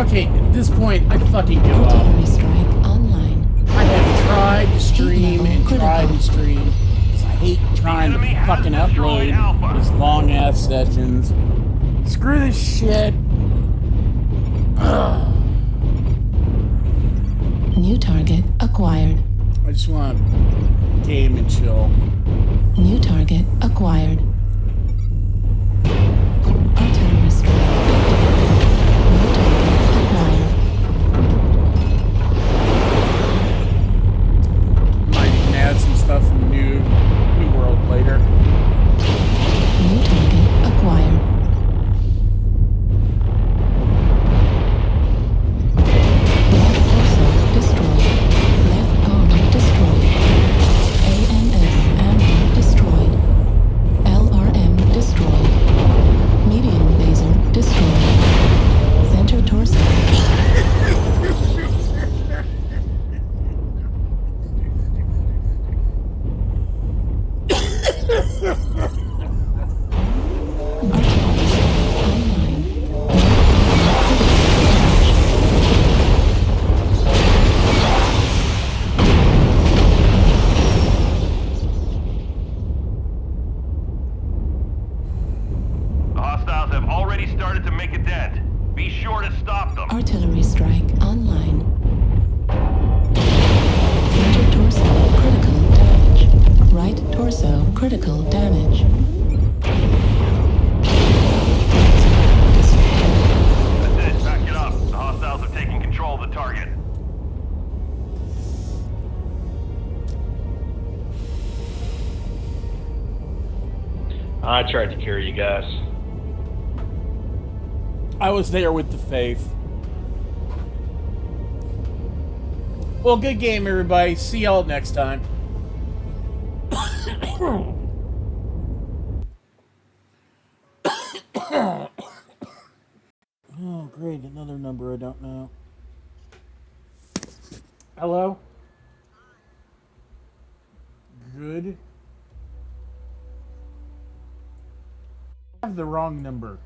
Okay, at this point, I fucking give up. Artillery strike online. I have tried to stream and tried to stream. I hate trying to fucking upload these long ass sessions. Screw this shit. New target acquired. I just want to game and chill. New target acquired. Artillery strike. New target acquired. Might even add some stuff from New World later. New target acquired. Left torso destroyed. Left arm destroyed. ANS ammo destroyed. LRM destroyed. Medium laser destroyed. Center torso. Artillery strike online. Center torso critical damage. Right torso critical damage. That's it, back it up. The hostiles are taking control of the target. I tried to carry you guys. I was there with the faith. Well, good game, everybody. See y'all next time. Oh, great. Another number I don't know. Hello? Good. I have the wrong number.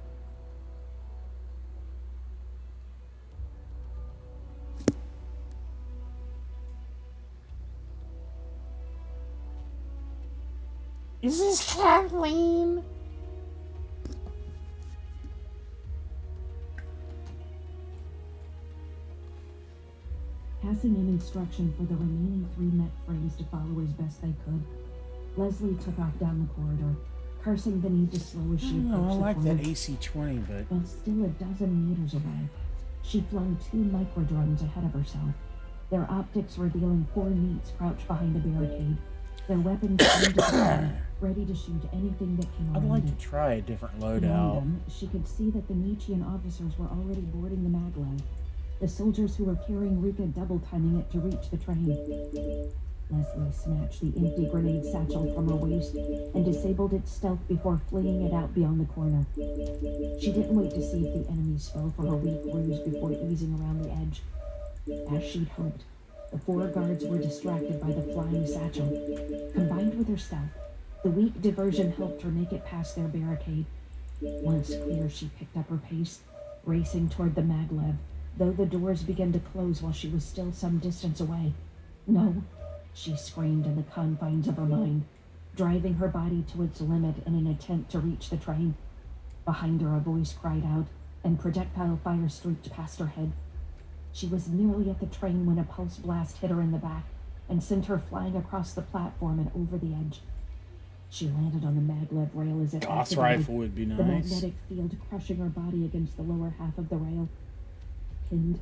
Is this Kathleen? Passing in instruction for the remaining 3 mech frames to follow as best they could, Leslie took off down the corridor, cursing the need to slow as she approached I the like corner. that AC-20, but... While still a dozen meters away, she flung 2 microdrones ahead of herself, their optics revealing 4 neats crouched behind a barricade, their weapons aimed at the corner, ready to shoot anything that came I'd around like it. to try a different Beyond loadout. them, she could see that the Nietzschean officers were already boarding the maglev, the soldiers who were carrying Rika double-timing it to reach the train. Leslie snatched the empty grenade satchel from her waist and disabled its stealth before flinging it out beyond the corner. She didn't wait to see if the enemies fell for her weak ruse before easing around the edge. As she'd hoped, the 4 guards were distracted by the flying satchel. Combined with her stealth, the weak diversion helped her make it past their barricade. Once clear, she picked up her pace, racing toward the maglev, though the doors began to close while she was still some distance away. No, she screamed in the confines of her mind, driving her body to its limit in an attempt to reach the train. Behind her, a voice cried out, and projectile fire streaked past her head. She was nearly at the train when a pulse blast hit her in the back and sent her flying across the platform and over the edge. She landed on the maglev rail as it Gauss activated, rifle would be the nice. magnetic field crushing her body against the lower half of the rail. Pinned,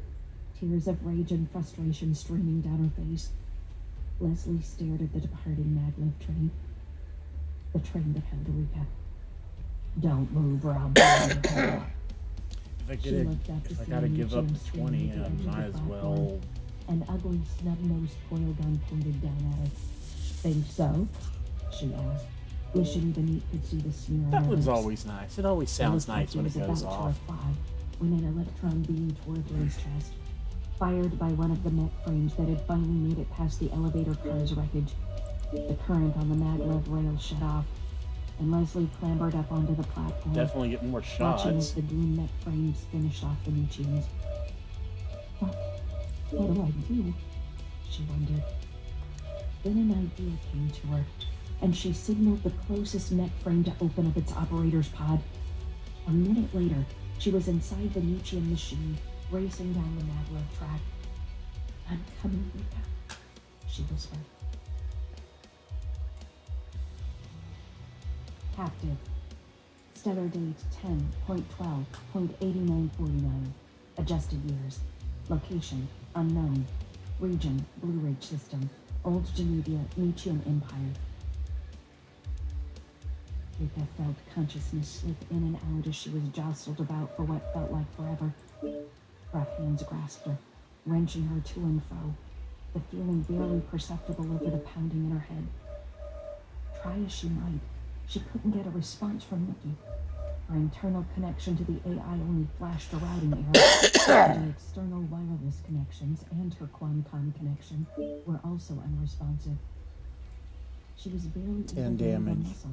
tears of rage and frustration streaming down her face, Leslie stared at the departing maglev train. The train that held Rika. Don't move or I'll burn you. If I gotta give up the 20, I might as well. An ugly, snub-nosed coil gun pointed down at her. Think so? She asked, wishing the Neat could see the smear on That her one's lips. always nice. It always sounds nice when it goes off. To reply, when an electron beam tore through his chest, fired by one of the mech frames that had finally made it past the elevator car's wreckage. The current on the maglev rail shut off, and Leslie clambered up onto the platform. Definitely get more Watching as shots. the green mech frames finished off the Nietzscheans. Fuck. What do I do? She wondered. Then an idea came to her, and she signaled the closest mech frame to open up its operator's pod. A minute later, she was inside the Nietzschean machine, racing down the maglev track. I'm coming, Rika, she whispered. Captive. Stellar date 10.12.8949. Adjusted years. Location, unknown. Region, Blue Ridge System. Old Geneva, Nietzschean Empire. Rika felt consciousness slip in and out as she was jostled about for what felt like forever. Rough hands grasped her, wrenching her to and fro, the feeling barely perceptible over the pounding in her head. Try as she might, she couldn't get a response from Nikki. Her internal connection to the AI only flashed a routing error. The external wireless connections and her Qualcomm connection were also unresponsive. She was barely able to move a muscle,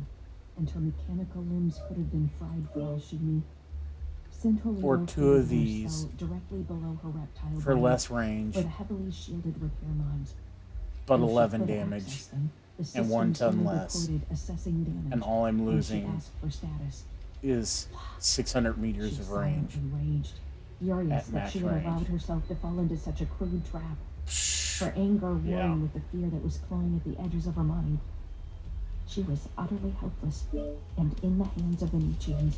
and her mechanical limbs could have been fried for all she knew. Centrally Or two of these directly below her reptile for body less range, were the heavily shielded repair mods. but If she 11 could damage, access them, the and 1 systems ton only less. recorded assessing damage, And all I'm when she losing asked for status. is 600 meters She of range. silently raged, furious At that max she had range. allowed herself to fall into such a crude trap. Her anger warring Yeah. with the fear that was clawing at the edges of her mind. She was utterly helpless and in the hands of the Nietzscheans.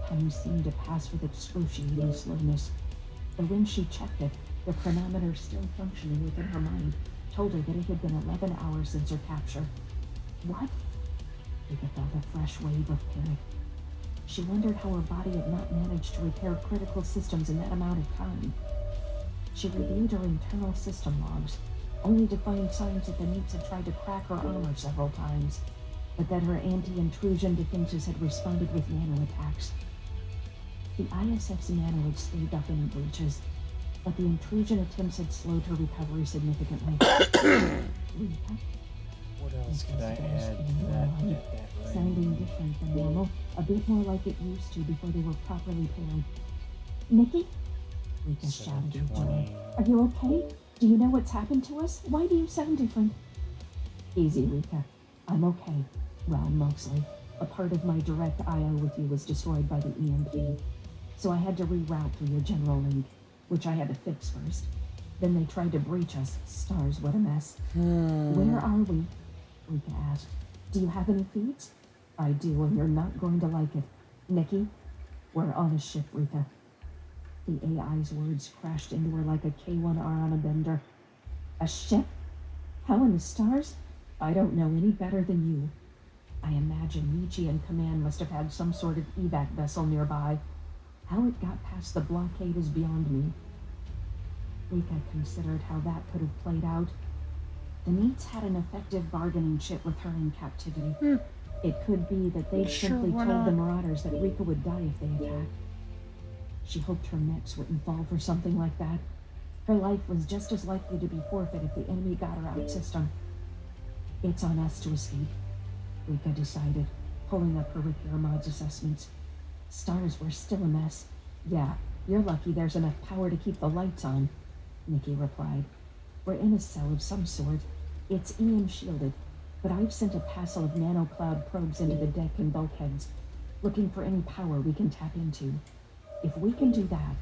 Time seemed to pass with excruciating slowness. But when she checked it, the chronometer still functioning within her mind told her that it had been 11 hours since her capture. What? Rika felt a fresh wave of panic. She wondered how her body had not managed to repair critical systems in that amount of time. She reviewed her internal system logs, only to find signs that the Neats had tried to crack her armor several times, but that her anti-intrusion defenses had responded with nano-attacks. The ISF's nano had staved off any breaches, but the intrusion attempts had slowed her recovery significantly. Rika? What else could I add to that at that range? Sounding different than normal, a bit more like it used to before they were properly paired. Nikki? Rika shouted with joy. 720. Are you okay? Do you know what's happened to us? Why do you sound different? Easy, Rika. I'm okay. Well, mostly. A part of my direct I.O. with you was destroyed by the EMP, so I had to reroute through your general link, which I had to fix first. Then they tried to breach us. Stars, what a mess. Where are we? Rika asked. Do you have any feeds? I do, and you're not going to like it. Nikki? We're on a ship, Rika. The AI's words crashed into her like a K1R on a bender. A ship? How in the stars? I don't know any better than you. I imagine Nietzsche and Command must have had some sort of evac vessel nearby. How it got past the blockade is beyond me. Rika considered how that could have played out. The Neats had an effective bargaining chip with her in captivity. It could be that they'd simply told the Marauders that Rika would die if they attacked. She hoped her mechs wouldn't fall for something like that. Her life was just as likely to be forfeit if the enemy got her out system. It's on us to escape, Rika decided, pulling up her repair mods assessments. Stars were still a mess. Yeah, you're lucky there's enough power to keep the lights on, Nikki replied. We're in a cell of some sort. It's EM shielded, but I've sent a passel of nanocloud probes into the deck and bulkheads, looking for any power we can tap into. If we can do that,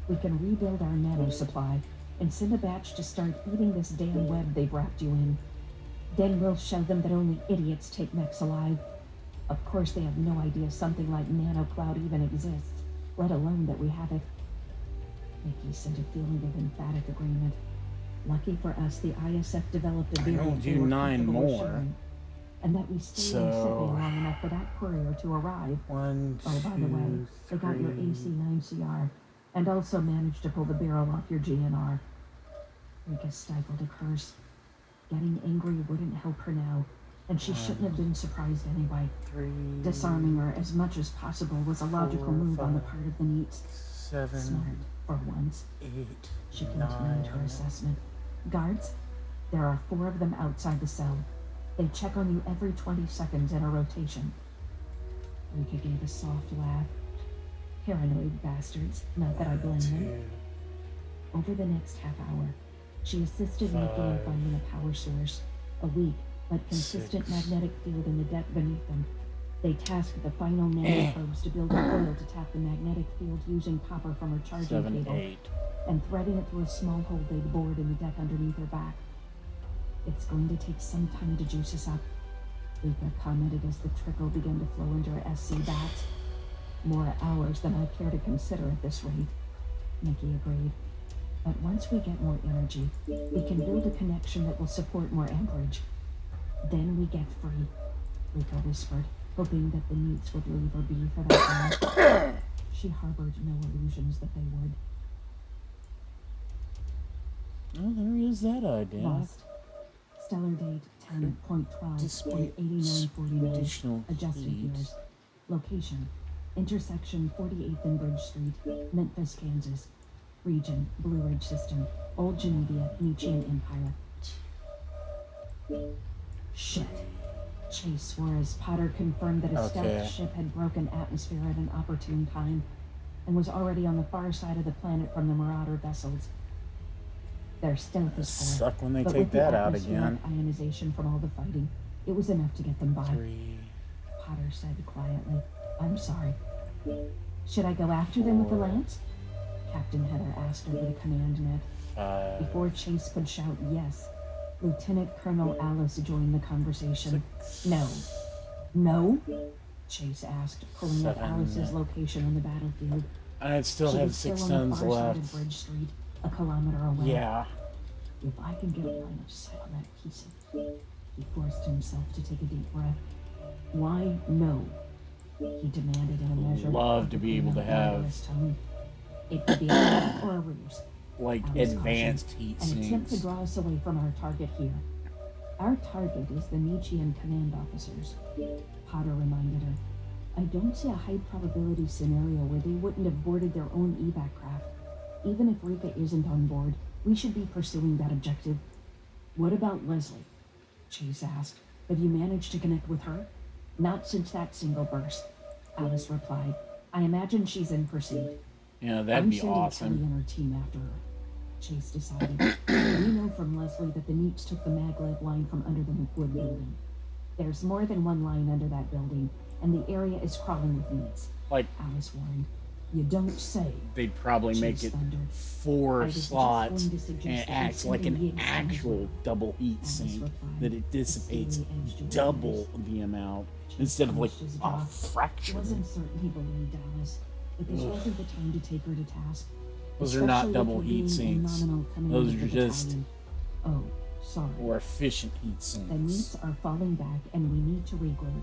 we can rebuild our nano supply and send a batch to start eating this damn web they've wrapped you in. Then we'll show them that only idiots take mechs alive. Of course, they have no idea something like nanocloud even exists, let alone that we have it. Nikki sent a feeling of emphatic agreement. Lucky for us, the ISF developed a I variant don't they do were 9 comfortable more. sharing, and that we stayed in Sydney long enough for that courier to arrive. 1, 2, Oh, by the way, they got your 3. AC-9CR, and also managed to pull the barrel off your GNR. Rika stifled a curse. Getting angry wouldn't help her now, and she shouldn't have been surprised anyway. 3, Disarming her as much as possible was a logical 4, move on the 5, part of the Neats. 7, Smart, for once. 8, She continued her 9. assessment. Guards? There are 4 of them outside the cell. They check on you every 20 seconds in a rotation. Rika gave a soft laugh. Paranoid bastards, not that I blame them. 2, Over the next half hour, she assisted Nikki in finding a power source, a weak but consistent magnetic field in the deck beneath them. They tasked the final nanoprobes to build a coil to tap the magnetic field using copper from her charging cable, and threading it through a small hole they'd bored in the deck underneath her back. It's going to take some time to juice us up, Rika commented as the trickle began to flow into her SC bats. More hours than I care to consider at this rate, Nikki agreed. But once we get more energy, we can build a connection that will support more amperage. Then we get free, Rika whispered, hoping that the Neats would leave her be for that long. She harbored no illusions that they would. Oh, there is that idea. Lost. Stellar date 10.12.8949. Adjusted years. Location. Intersection 48th and Bridge Street, Memphis, Kansas. Region, Blue Ridge System, Old Geneva, Nietzschean Empire. Shit. Chase swore as Potter confirmed that a stealth ship had broken atmosphere at an opportune time and was already on the far side of the planet from the Marauder vessels. Their stealth is poor, suck when they but take with the that out atmospheric again. ionization from all the fighting, it was enough to get them by. 3. Potter said quietly, "I'm sorry. Should I go after them with the lance?" Captain Heather asked over the command net. Before Chase could shout yes, Lieutenant Colonel Alice joined the conversation. No. No? Chase asked, pulling up Alice's location on the battlefield. I'd still She have was 6 still on the tons far side left. of Bridge Street, a kilometer away. Yeah. If I can get a line of sight on that piece of... He forced himself to take a deep breath. Why no? He demanded in a measure. Love to be able to have tone. It could be a trap or a ruse. like Alice advanced cautioned, heat an attempt to sinks. draw us away from our target here. Our target is the Nietzschean command officers, Potter reminded her. I don't see a high probability scenario where they wouldn't have boarded their own evac craft. Even if Rika isn't on board, we should be pursuing that objective. What about Leslie? Chase asked. Have you managed to connect with her? Not since that single burst, Alice replied. I imagine she's in pursuit. Yeah, that'd be I'm awesome. sending Kelly and her team after her. Chase decided. We know from Leslie that the Neeps took the maglev line from under the McWood building. There's more than one line under that building, and the area is crawling with Neeps. Like, Alice warned. You don't say. they'd probably make Chase it thundered. 4 I was just slots, going to and suggest it that we acts like send an the Yanks on his actual way. double heat Alice sink, replied, that it dissipates steely edge to her double voice. the amount, Chase instead of like clenched his a jaw. fraction. Wasn't certain he believed Alice, but this wasn't the time to take her to task. Those are not especially double with her heat being a sinks. nominal command Those of are the just battalion. Oh, sorry. more efficient heat The sinks. Neeps are falling back, and we need to regroup.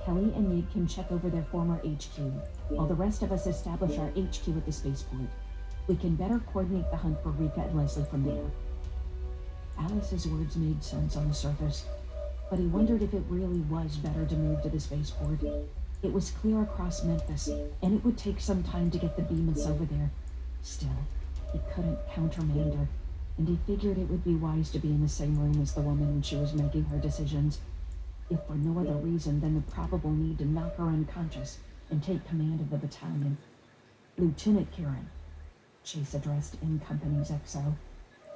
Kelly and Nig can check over their former HQ, while the rest of us establish our HQ at the spaceport. We can better coordinate the hunt for Rika and Leslie from there. Alice's words made sense on the surface, but he wondered if it really was better to move to the spaceport. It was clear across Memphis, and it would take some time to get the behemoths over there. Still, he couldn't countermand her, and he figured it would be wise to be in the same room as the woman when she was making her decisions. If for no other reason than the probable need to knock her unconscious and take command of the battalion. Lieutenant Kieran, Chase addressed in Company's XO.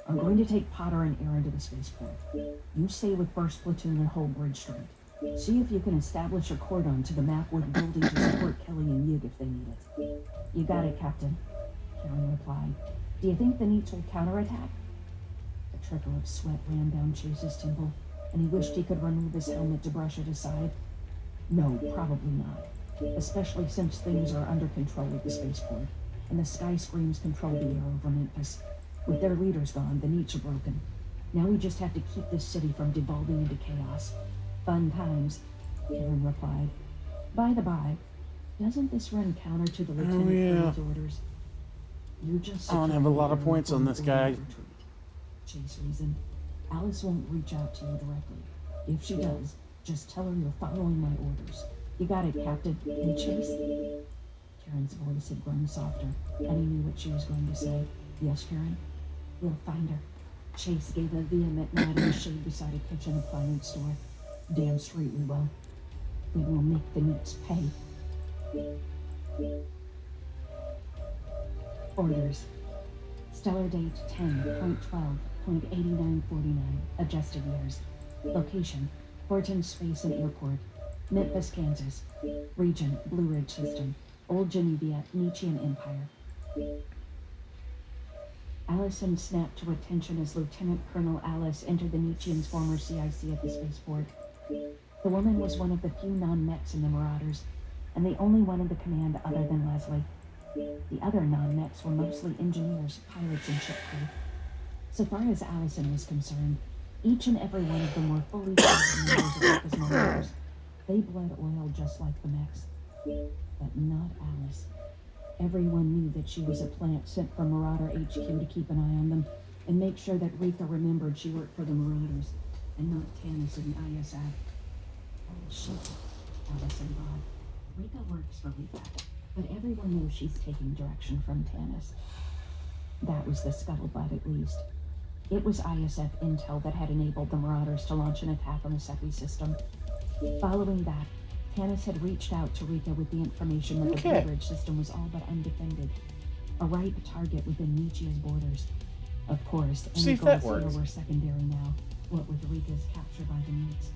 I'm going to take Potter and Aaron to the spaceport. You stay with 1st Platoon and hold Bridge Street. See if you can establish a cordon to the McWood building to support Kelly and Yig if they need it. You got it, Captain, Kieran replied. Do you think the Neeps will counterattack? A trickle of sweat ran down Chase's temple, and he wished he could remove his helmet to brush it aside. No, probably not. Especially since things are under control at the spaceport, and the Sky Screams control the air over Memphis. With their leaders gone, the Neeps are broken. Now we just have to keep this city from devolving into chaos. Fun times, Kieran replied. By the by, doesn't this run counter to the Lieutenant Colonel's orders? You just I don't have a lot of points on this guy. retreat. Chase reasoned. Alice won't reach out to you directly. If she does, just tell her you're following my orders. You got it, Captain. And Chase? Karen's voice had grown softer, and he knew what she was going to say. Yes, Karen? We'll find her. Chase gave a vehement nod in the shade beside a kitchen appliance store. Damn straight we will. We will make the Neeps pay. Orders. Stellar date 10.12.8949, adjusted years. Location, Horton Space and Airport, Memphis, Kansas. Region, Blue Ridge System, Old Geneva, Nietzschean Empire. Allison snapped to attention as Lieutenant Colonel Alice entered the Nietzschean's former CIC at the spaceport. The woman was one of the few non-mechs in the Marauders, and the only one in the command other than Leslie. The other non-mechs were mostly engineers, pilots, and ship crew. So far as Allison was concerned, each and every one of them were fully functioning members of Rika's Marauders. They bled oil just like the mechs, but not Alice. Everyone knew that she was a plant sent from Marauder HQ to keep an eye on them and make sure that Rika remembered she worked for the Marauders and not Tannis and ISF. Oh shit, Allison thought. Rika works for Rika, but everyone knows she's taking direction from Tannis. That was the scuttlebutt at least. It was ISF intel that had enabled the Marauders to launch an attack on the SEPI system. Following that, Tannis had reached out to Rika with the information that the Blue Ridge system was all but undefended, a right target within Nietzsche's borders. Of course, any goals here were secondary now, what with Rika's capture by the Newts.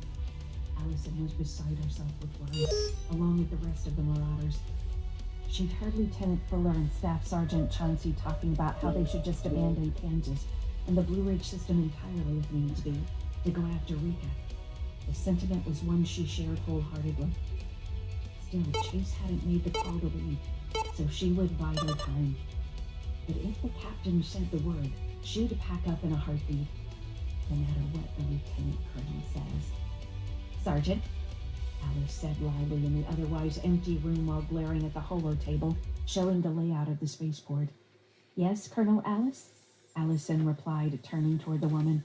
Allison was beside herself with worry, along with the rest of the Marauders. She'd heard Lieutenant Fuller and Staff Sergeant Chauncey talking about how they should just abandon Kansas and the Blue Ridge system entirely if needs be, to go after Rika. The sentiment was one she shared wholeheartedly. Still, Chase hadn't made the call to leave, so she would bide her time. But if the captain said the word, she'd pack up in a heartbeat, no matter what the lieutenant colonel says. Sergeant, Alice said loudly in the otherwise empty room while glaring at the holo table, showing the layout of the spaceport. Yes, Colonel Alice? Allison replied, turning toward the woman.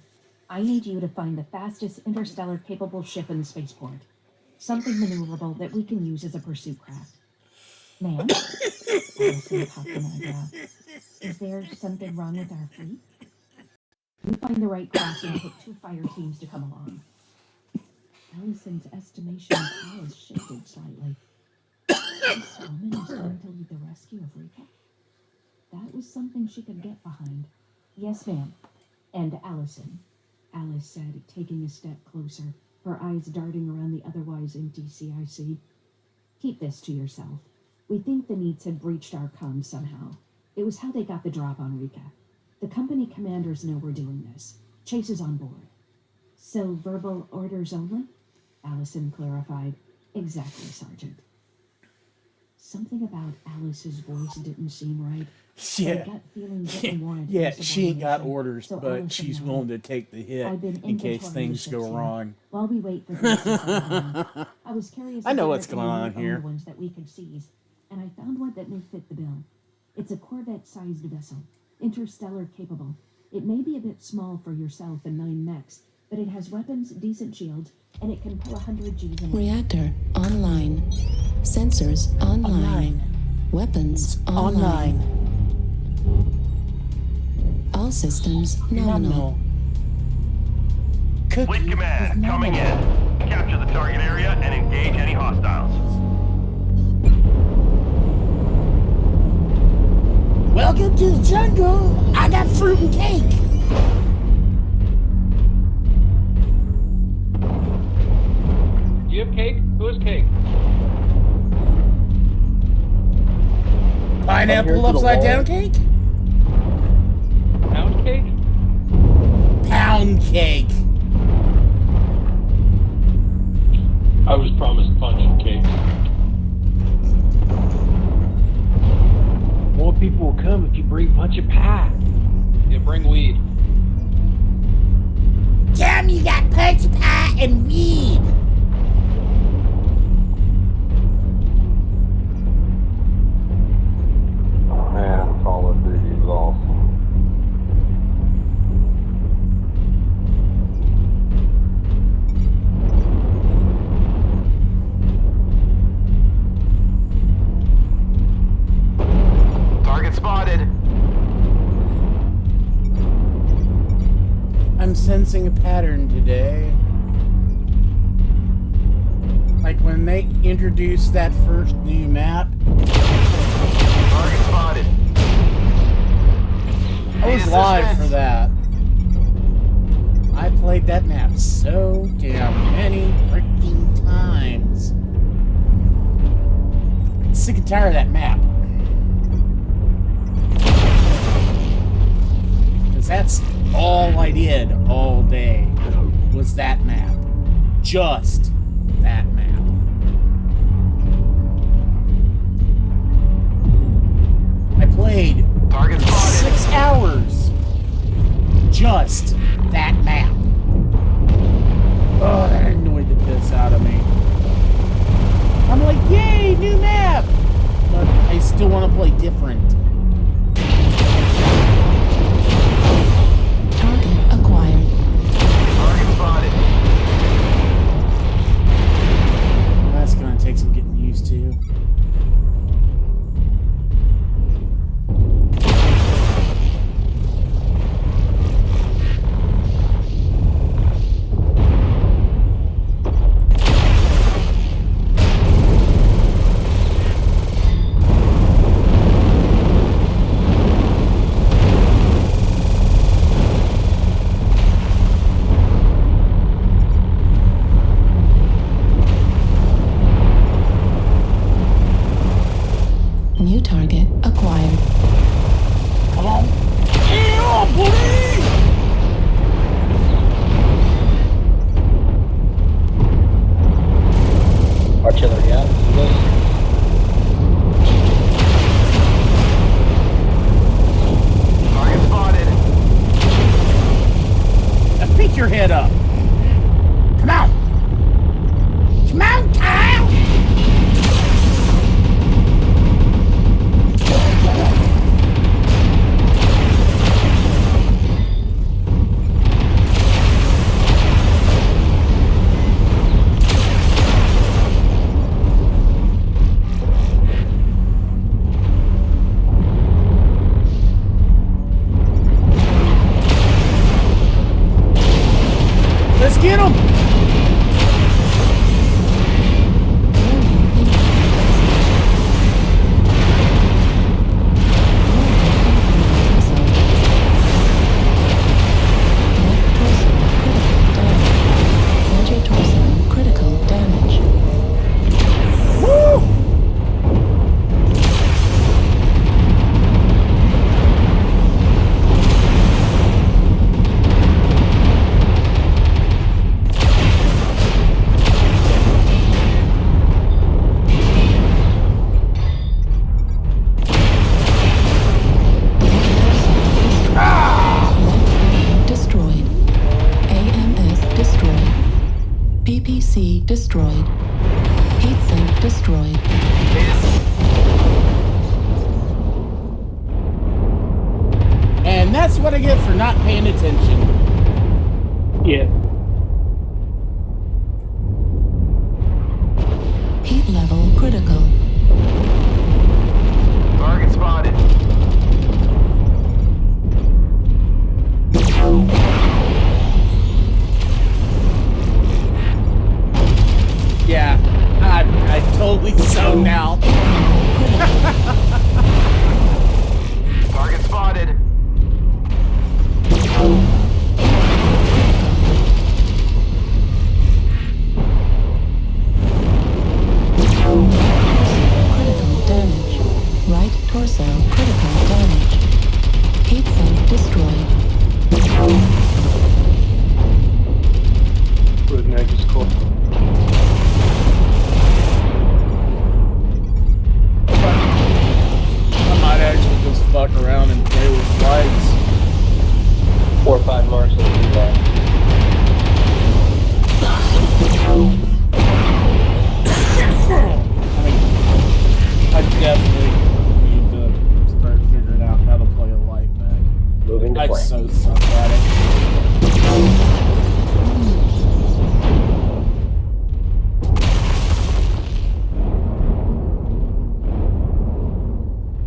I need you to find the fastest interstellar-capable ship in the spaceport. Something maneuverable that we can use as a pursuit craft. Ma'am? Allison cocked an eyebrow. Is there something wrong with our fleet? You find the right craft and put 2 fire teams to come along. Allison's estimation of Alice shifted slightly. This woman is going to lead the rescue of Rika? That was something she could get behind. Yes, ma'am. And Allison, Alice said, taking a step closer, her eyes darting around the otherwise empty CIC. Keep this to yourself. We think the Neats had breached our comms somehow. It was how they got the drop on Rika. The company commanders know we're doing this. Chase is on board. So verbal orders only? Allison clarified. Exactly, Sergeant. Something about Alice's voice didn't seem right. Yeah, Yeah, she ain't got orders, so but Allison she's nodded. willing to take the hit in case things go wrong. While we wait for things to settle down, I was curious. I know if what's there going were on any here. other ones that we could seize, and I found one that may fit the bill. It's a Corvette-sized vessel, interstellar capable. It may be a bit small for yourself and 9 mechs, but it has weapons, decent shields, and it can pull 100 Gs in Reactor online. Sensors online. Weapons online. All systems nominal. Fleet command, coming in. Capture the target area and engage any hostiles. Welcome to the jungle. I got fruit and cake. Do you have cake? Who has cake? Pineapple upside down cake? Pound cake? Pound cake. I was promised punch and cake. More people will come if you bring punch and pie. Yeah, bring weed. Tell me you got punch, pie, and weed. Man, Call of Duty is awesome. Target spotted. I'm sensing a pattern today. Like when they introduced that first new map, Target spotted. I was alive for that. I played that map so damn many freaking times. I'm sick and tired of that map. Because that's all I did all day was that map. Just that map. I played 6 hours. Just that map. Oh, that annoyed the piss out of me. I'm like, yay, new map! But I still want to play different. Target acquired. Target spotted. That's gonna take some getting used to. New target acquired. Come on. Yeah, buddy! Artillery out. Target spotted. Now pick your head up. Come on. Come on, Kyle! Let's get him! Center torso critical damage. Woo! Destroyed. AMS destroyed. PPC destroyed. Heatsink destroyed. And that's what I get for not paying attention. Yeah. Heat level critical. Target spotted. Yeah, I totally zoned out. Target spotted. Critical damage. Right torso critical damage. Heatsink destroyed. Good neck is cool. I might actually just fuck around and play with flights. 4 or 5 marks will do that. I mean, I definitely need to start figuring out how to play a light back. Moving to I flank. so suck at it.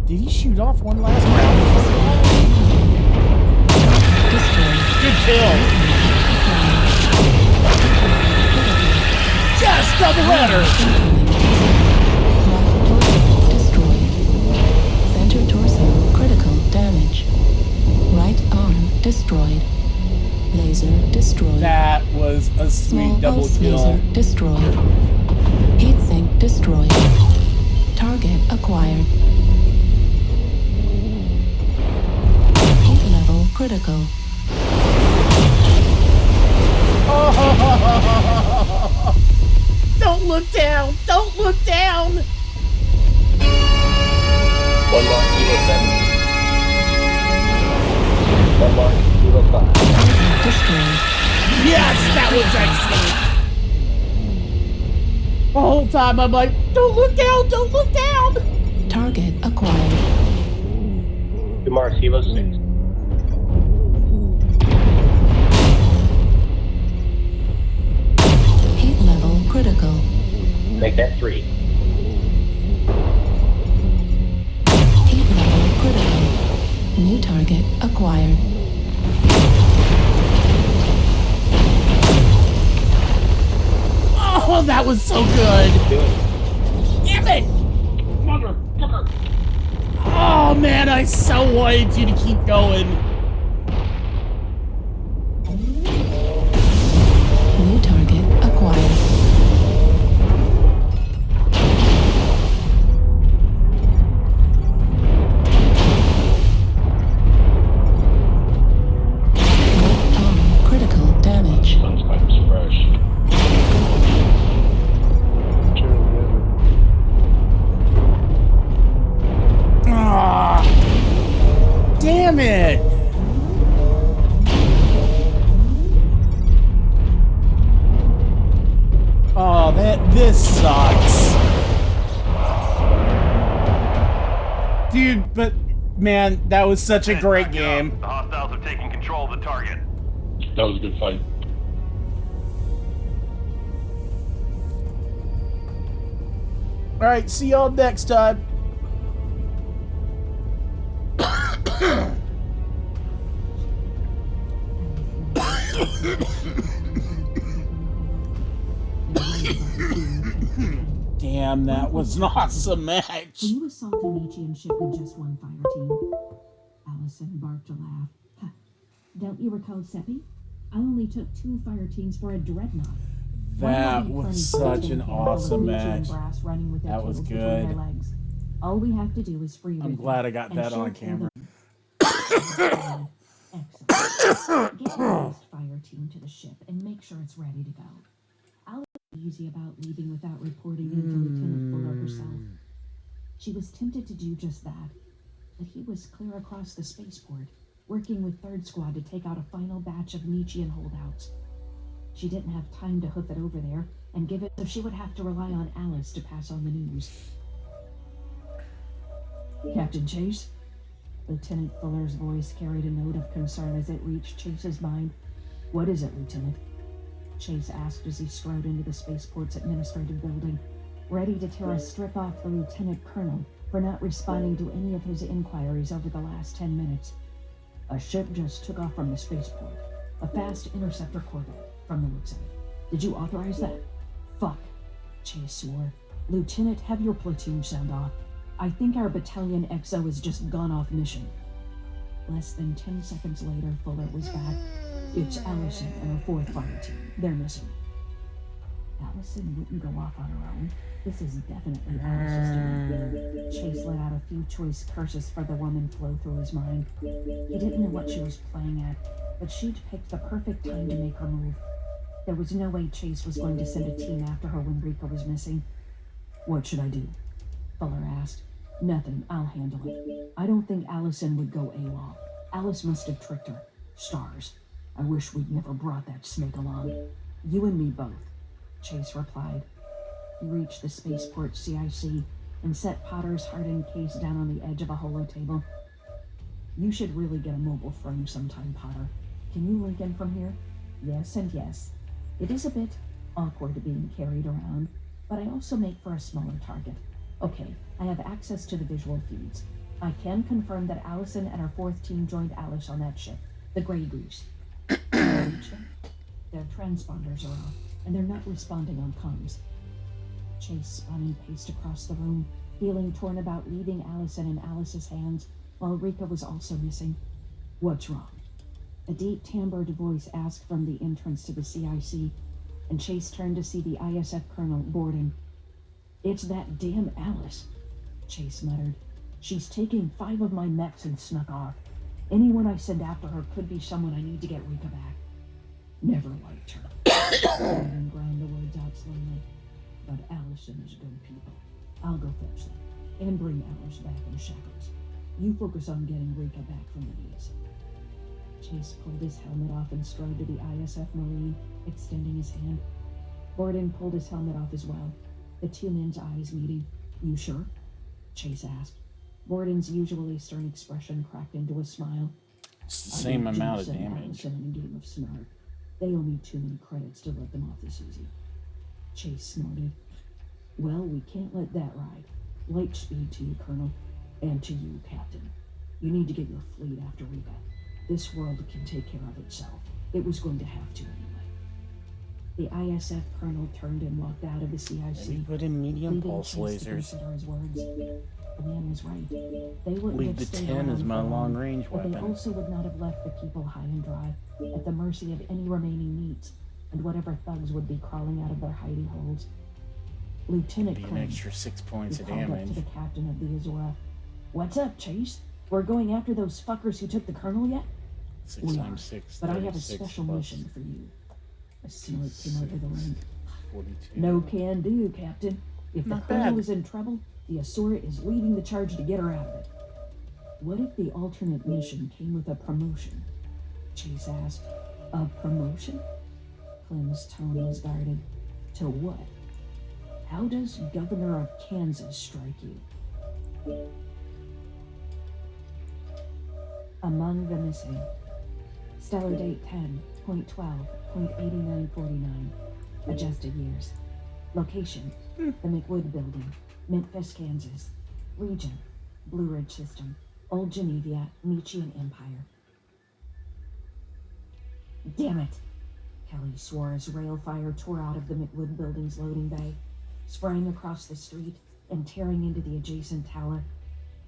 Did he shoot off one last round? Destroyed. Good kill. Yes, double header. Right torso destroyed. Center torso critical damage. Right arm destroyed. Laser destroyed. That was a Small sweet double pulse kill. laser destroyed. Heat sink destroyed. Target acquired. Heat level critical. Don't look down! Don't look down! One more, Kilo 7. One more, Kilo 5. Target destroyed. Yes, that was excellent! The whole time I'm like, don't look down! Don't look down! Target acquired. 2 more, Kilo 6. Heat level critical. Make that 3. Heat level critical. New target acquired. Oh, that was so good! Do it. Damn it! Motherfucker! Oh man, I so wanted you to keep going. New target acquired. Critical damage. Sun's pipe's fresh. Ah, damn it! Oh, this sucks. Dude, but man, that was such a great game. The hostiles have taken control of the target. That was a good fight. Alright, see y'all next time. Damn, that was an awesome match. When you assault a Nietzschean ship with just one fire team, Allison barked a laugh. Ha. Don't you recall Seppi? I only took 2 fire teams for a dreadnought. That was such an awesome match. That was good. All we have to do is free I'm Rika, glad I got and that she'll on kill camera. Excellent. Get the next fire team to the ship and make sure it's ready to go. I'll be easy about leaving without reporting in to Lieutenant Fuller herself. She was tempted to do just that, but he was clear across the spaceport, working with 3rd Squad to take out a final batch of Nietzschean holdouts. She didn't have time to hoof it over there and give it, so she would have to rely on Alice to pass on the news. Captain Chase? Lieutenant Fuller's voice carried a note of concern as it reached Chase's mind. What is it, Lieutenant? Chase asked as he strode into the spaceport's administrative building, ready to tear a strip off the Lieutenant Colonel for not responding to any of his inquiries over the last 10 minutes. A ship just took off from the spaceport. A fast interceptor corvette, from the looks of it. Did you authorize that? Fuck, Chase swore. Lieutenant, have your platoon sound off. I think our battalion XO has just gone off mission. Less than 10 seconds later, Fuller was back. It's Allison and her 4th fire team. They're missing. Allison wouldn't go off on her own. This is definitely Alice's doing. Chase let out a few choice curses for the woman flow through his mind. He didn't know what she was playing at, but she'd picked the perfect time to make her move. There was no way Chase was going to send a team after her when Rika was missing. What should I do? Fuller asked. Nothing, I'll handle it. I don't think Allison would go AWOL. Alice must have tricked her. Stars. I wish we'd never brought that snake along. You and me both, Chase replied. He reached the spaceport CIC and set Potter's hardened case down on the edge of a holotable. You should really get a mobile frame sometime, Potter. Can you link in from here? Yes and yes. It is a bit awkward being carried around, but I also make for a smaller target. Okay, I have access to the visual feeds. I can confirm that Allison and her 4th team joined Alice on that ship, the Grey Goose. Their transponders are off, and they're not responding on comms. Chase spun and paced across the room, feeling torn about leaving Allison in Alice's hands, while Rika was also missing. What's wrong? A deep timbred voice asked from the entrance to the CIC, and Chase turned to see the ISF colonel, Borden. "It's that damn Alice," Chase muttered. "She's taking 5 of my mechs and snuck off. Anyone I send after her could be someone I need to get Rika back." "Never liked her." Borden ground the words out slowly. "But Allison is good people. I'll go fetch them, and bring Alice back in shackles. You focus on getting Rika back from the knees." Chase pulled his helmet off and strode to the ISF Marine, extending his hand. Borden pulled his helmet off as well, the two men's eyes meeting. "You sure?" Chase asked. Borden's usually stern expression cracked into a smile. It's the same amount of Jameson and damage. Allison in a game of snark. They owe me too many credits to let them off this easy. Chase snorted. "Well, we can't let that ride. Light speed to you, Colonel, and to you, Captain. You need to get your fleet after Rika. This world can take care of itself. It was going to have to anyway." The ISF colonel turned and walked out of the CIC. Maybe put in medium leaving pulse Chase to lasers. consider his words. The man was right. They wouldn't Leave have the stayed 10 as around my for long range but they weapon. also would not have left the people high and dry, at the mercy of any remaining needs, and whatever thugs would be crawling out of their hidey holes. Lieutenant Be an Clem, extra 6 points he of called up to damage. the captain of the Azora. "What's up, Chase? We're going after those fuckers who took the colonel yet?" 6 "We times are, 6, but I have a 36 special plus mission for you." A snort came over the ring. 42. "No can do, Captain. If the Not colonel bad. is in trouble, the Azora is leading the charge to get her out of it." "What if the alternate mission came with a promotion?" Chase asked. "A promotion?" Clem's tone was guarded. "To what? How does Governor of Kansas strike you?" Among the missing. Stellar date 10.12.8949. Adjusted years. Location: the McWood Building, Memphis, Kansas. Region: Blue Ridge System, Old Geneva, Nietzschean Empire. "Damn it!" Kelly swore as rail fire tore out of the McWood Building's loading bay, spraying across the street and tearing into the adjacent tower.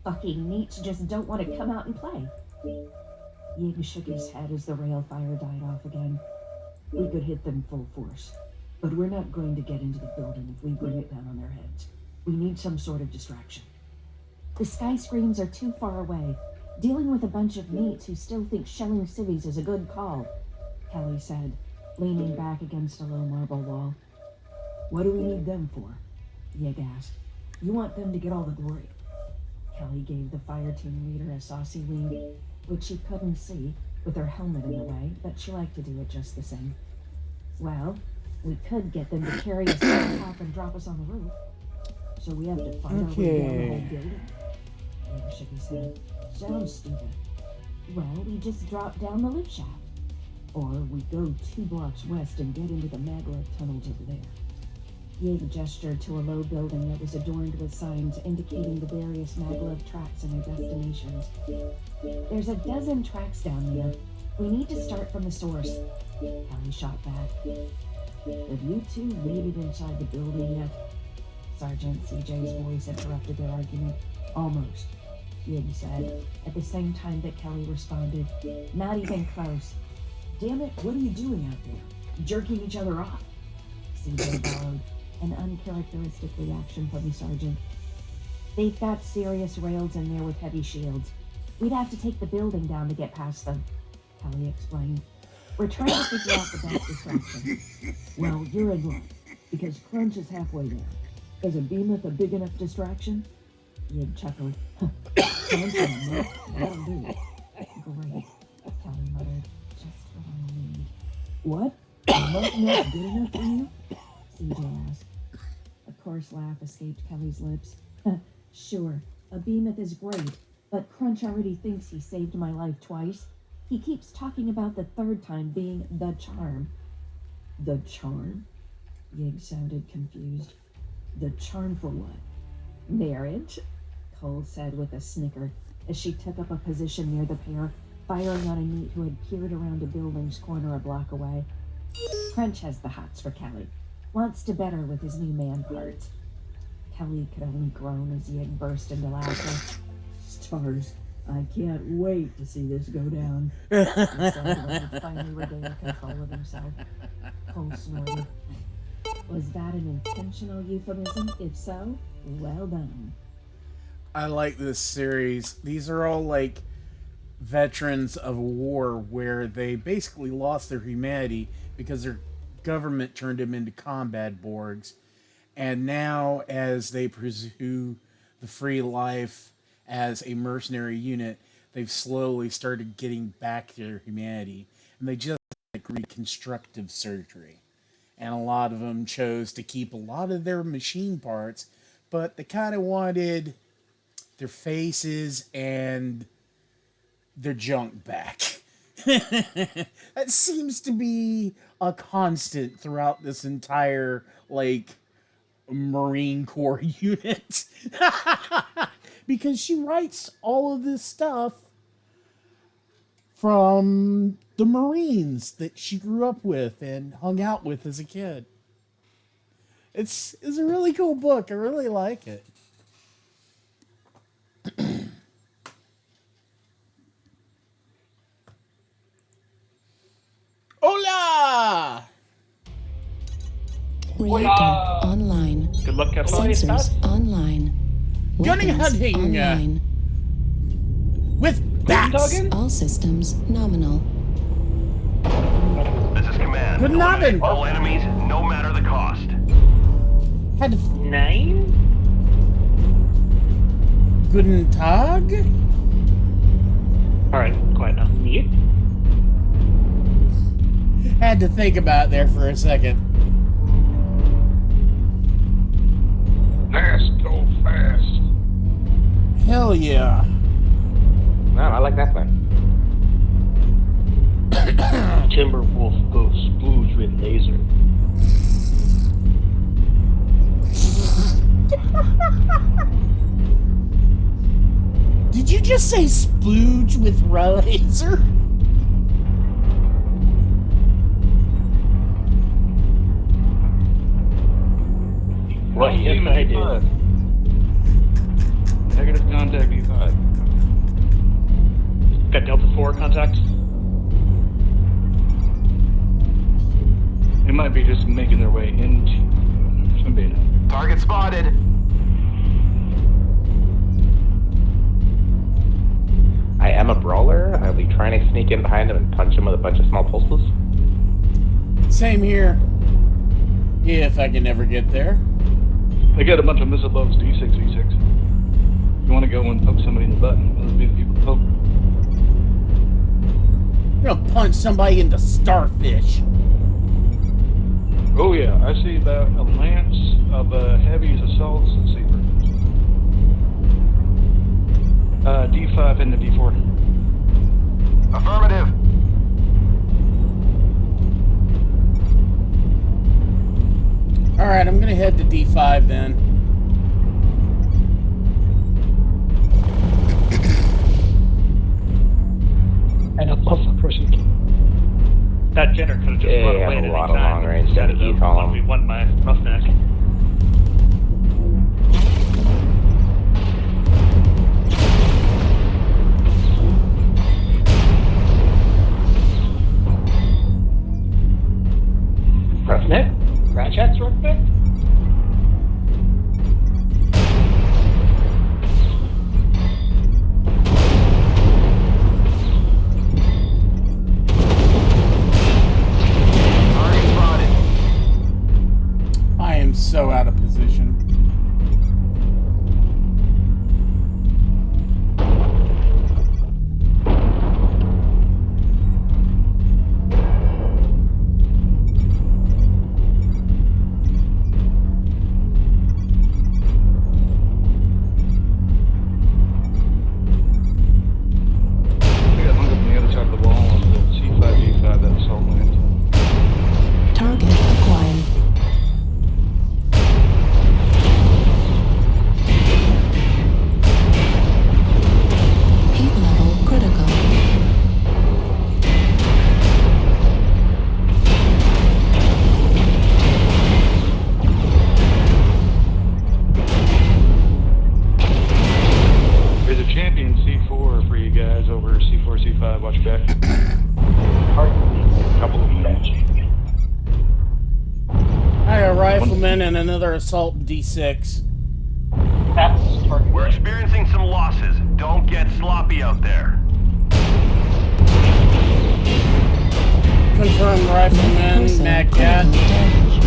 "Fucking neats just don't want to come out and play." Yig shook his head as the rail fire died off again. "We could hit them full force, but we're not going to get into the building if we bring it down on their heads. We need some sort of distraction." "The sky screams are too far away. Dealing with a bunch of neats who still think shelling civvies is a good call," Kelly said, leaning back against a low marble wall. "What do we need them for?" Yig asked. "You want them to get all the glory." Kelly gave the fire team leader a saucy wink, which she couldn't see with her helmet in the way, but she liked to do it just the same. "Well, we could get them to carry us to the top and drop us on the roof. So we have to fight our way down the whole building." Yig shook his head. "Sounds stupid." "Well, we just drop down the lift shaft. Or we go 2 blocks west and get into the maglev tunnels over there." Yig gestured to a low building that was adorned with signs indicating the various maglev tracks and their destinations. "There's a dozen tracks down there. We need to start from the source." Kelly shot back. "Have you two made it inside the building yet?" Sergeant CJ's voice interrupted their argument. "Almost," Yig said, at the same time that Kelly responded. "Not even close." "Damn it, what are you doing out there? Jerking each other off?" CJ bellowed, an uncharacteristic reaction from the sergeant. "They've got serious rails in there with heavy shields. We'd have to take the building down to get past them," Kelly explained. "We're trying to figure out the best distraction." "Well, you're in luck, because Crunch is halfway there. Is a behemoth a big enough distraction?" Yig chuckled. "Crunch and a mutt, that'll do." "Great," Kelly muttered. "Just what I need." "What? A mutt not good enough for you?" CJ asked. A coarse laugh escaped Kelly's lips. "Sure, a behemoth is great, but Crunch already thinks he saved my life twice. He keeps talking about the third time being the charm." "The charm?" Yig sounded confused. "The charm for what?" "Marriage," Cole said with a snicker as she took up a position near the pair, firing on a neat who had peered around a building's corner a block away. "Crunch has the hots for Kelly. Wants to better with his new man parts." Kelly could only groan as Yig burst into laughter. "Stars, I can't wait to see this go down. He said when he finally regained control of himself. Cole snorted. Was that an intentional euphemism? If so, well done. I like this series. These are all like veterans of war where they basically lost their humanity because their government turned them into combat Borgs. And now, as they pursue the free life as a mercenary unit, they've slowly started getting back their humanity. And they just like reconstructive surgery. And a lot of them chose to keep a lot of their machine parts, but they kind of wanted their faces and their junk back. That seems to be a constant throughout this entire, like, Marine Corps unit. Because she writes all of this stuff from the Marines that she grew up with and hung out with as a kid. It's a really cool book. I really like it. Hola! Reactor online. Good luck, Captain. Sensors online. Gunning Weapons hunting, online. With bats! All systems nominal. This is command. Good noggin. All enemies, no matter the cost. Had to... 9? Guten Tag? Alright, quiet now. Yep. Had to think about it there for a second. Fast, go fast. Hell yeah. No, I like that plan. Timberwolf goes splooge with laser. Did you just say splooge with razor? Right, yes I did. Negative contact E5. Got Delta 4 contact. They might be just making their way into some beta. Target spotted. I am a brawler. I'll be trying to sneak in behind him and punch him with a bunch of small pulses. Same here. If I can ever get there. They got a bunch of missile boats, D6, E6. You want to go and poke somebody in the butt? Those be the people to poke. You're gonna punch somebody into starfish. Oh yeah, I see about a lance of heavies, assaults, and seabirds. D5 into D4. Affirmative. Alright, I'm gonna head to D5 then. And a buffer person. That Jenner could have just Yeah, run I away have at a lot any of time. long-range Instead of heat column. we won my roughneck. Roughneck? Ratchet's roughneck? Target spotted. I am so C4 for you guys over C4, C5. Watch back. Couple of minutes. I got a rifleman and another assault D6. That's target. We're experiencing some losses. Don't get sloppy out there. Confirmed rifleman, Torso Mac critical Cat. damage.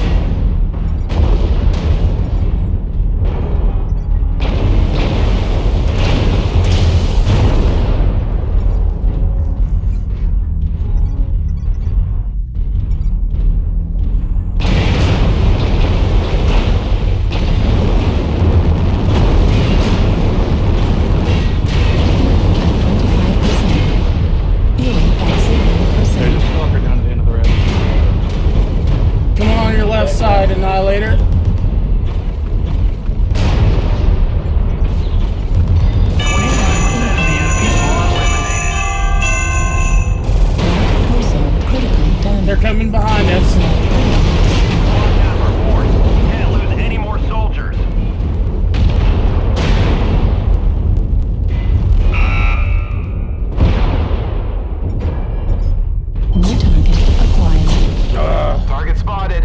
Healing at 0%. There's a stalker down at the end of the road. Come on your left side, Annihilator. Torso critical damage. They're coming behind us. Half our force. Can't lose any more soldiers. New target acquired. Target spotted.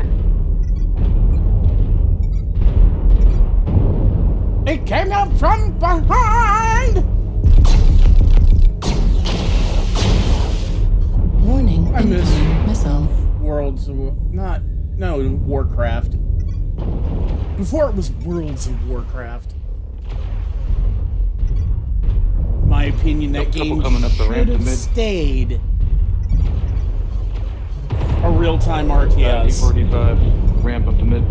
It came up from behind. Warning, I missed. incoming missile. Worlds of Warcraft. Before it was Worlds of Warcraft. In my opinion, that Couple game coming up the ramp should to have mid. stayed a real-time RTS. D45. Ramp up to mid.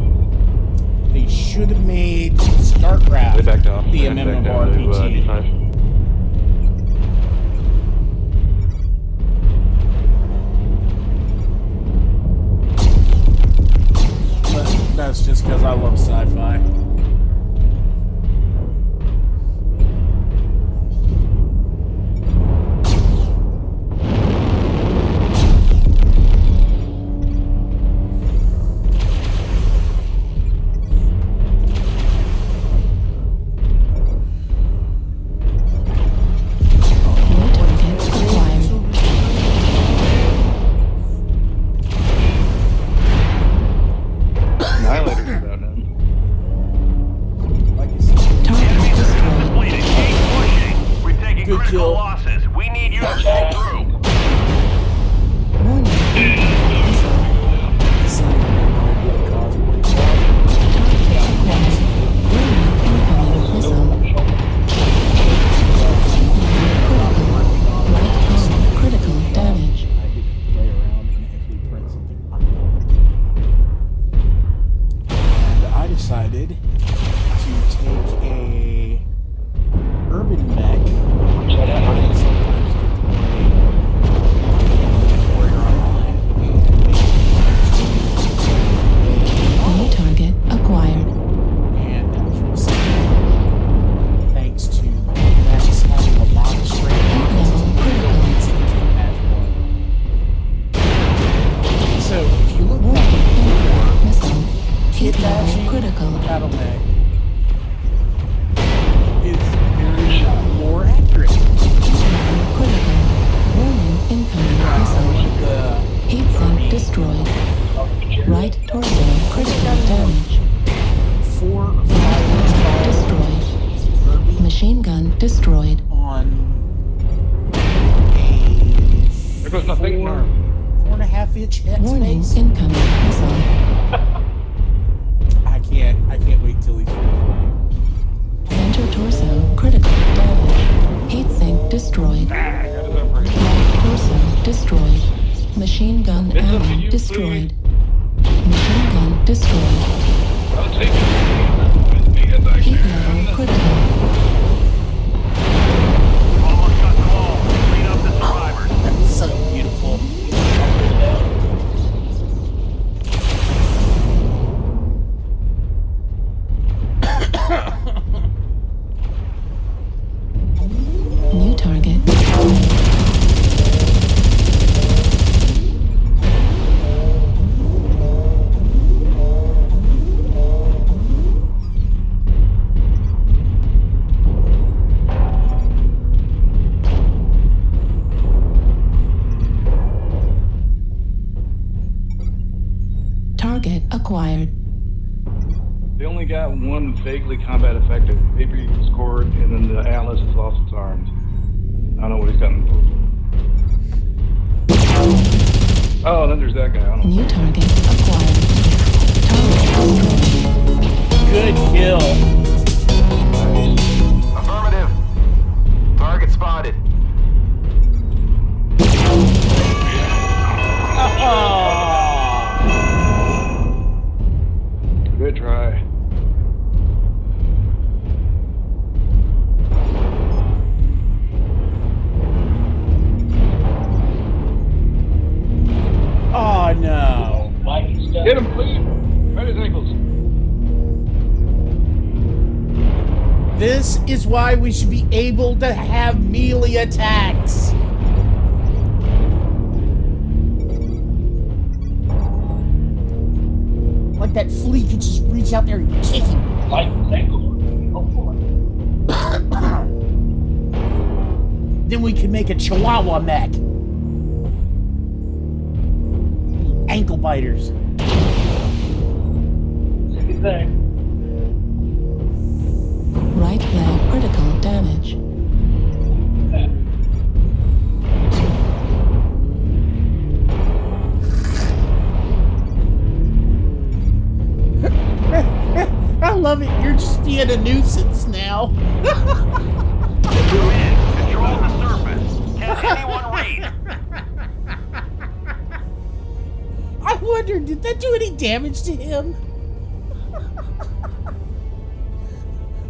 They should have made They StarCraft backed off. the Backed down to MMORPG. D5. But that's just because I love sci-fi. New target acquired. Annihilator's about now. Like I said, Target destroyed. Completed. Keep pushing. We're taking Good critical kill. losses. We need you to pull through. Warning, this is not a cosplay. acquired. Warning, incoming missile. Right arm critical damage. I get to play around and actually print something I want. And I decided to take a urban mech. I sometimes get to play MechWarrior Online New target acquired. and that was real simple. Thanks to Max having a lot of strength. Level critical. So if you look Warning, back incoming missile. Kid Heat level bashing critical. battle mech is very more accurate. Critical. Warning, incoming missile. The Heat sink destroyed. Right torso critical damage. 4 or 5 Destroyed. Machine gun destroyed. on There goes my big arm. 4.5 inch Warning, headspace. incoming missile. I can't wait till he's finished. Center torso critical damage. Heat sink destroyed. Got his upgrade. Right torso destroyed. Machine gun It's up to ammo you, destroyed. Machine gun destroyed. I'll take it. As big as I Heat can. level critical. Almost got them all. Clean up the survivors. That's so beautiful. New target. acquired. They only got one vaguely combat effective. Avery scored, and then the Atlas has lost its arms. I don't know what he's gotten. Oh, then there's that guy. I don't know. New target acquired. Target. Good kill. Affirmative. Target spotted. Good try. Oh no. Lightning stuff. Hit him, please. Right his ankles. This is why we should be able to have melee attacks. Like that flea could just reach out there and kick him. Lightning's ankle. Oh boy. Then we could make a Chihuahua mech. Ankle biters. Same thing. Right leg critical damage. I love it. You're just being a nuisance now. Come in. Control the surface. Can anyone read? I wonder, did that do any damage to him?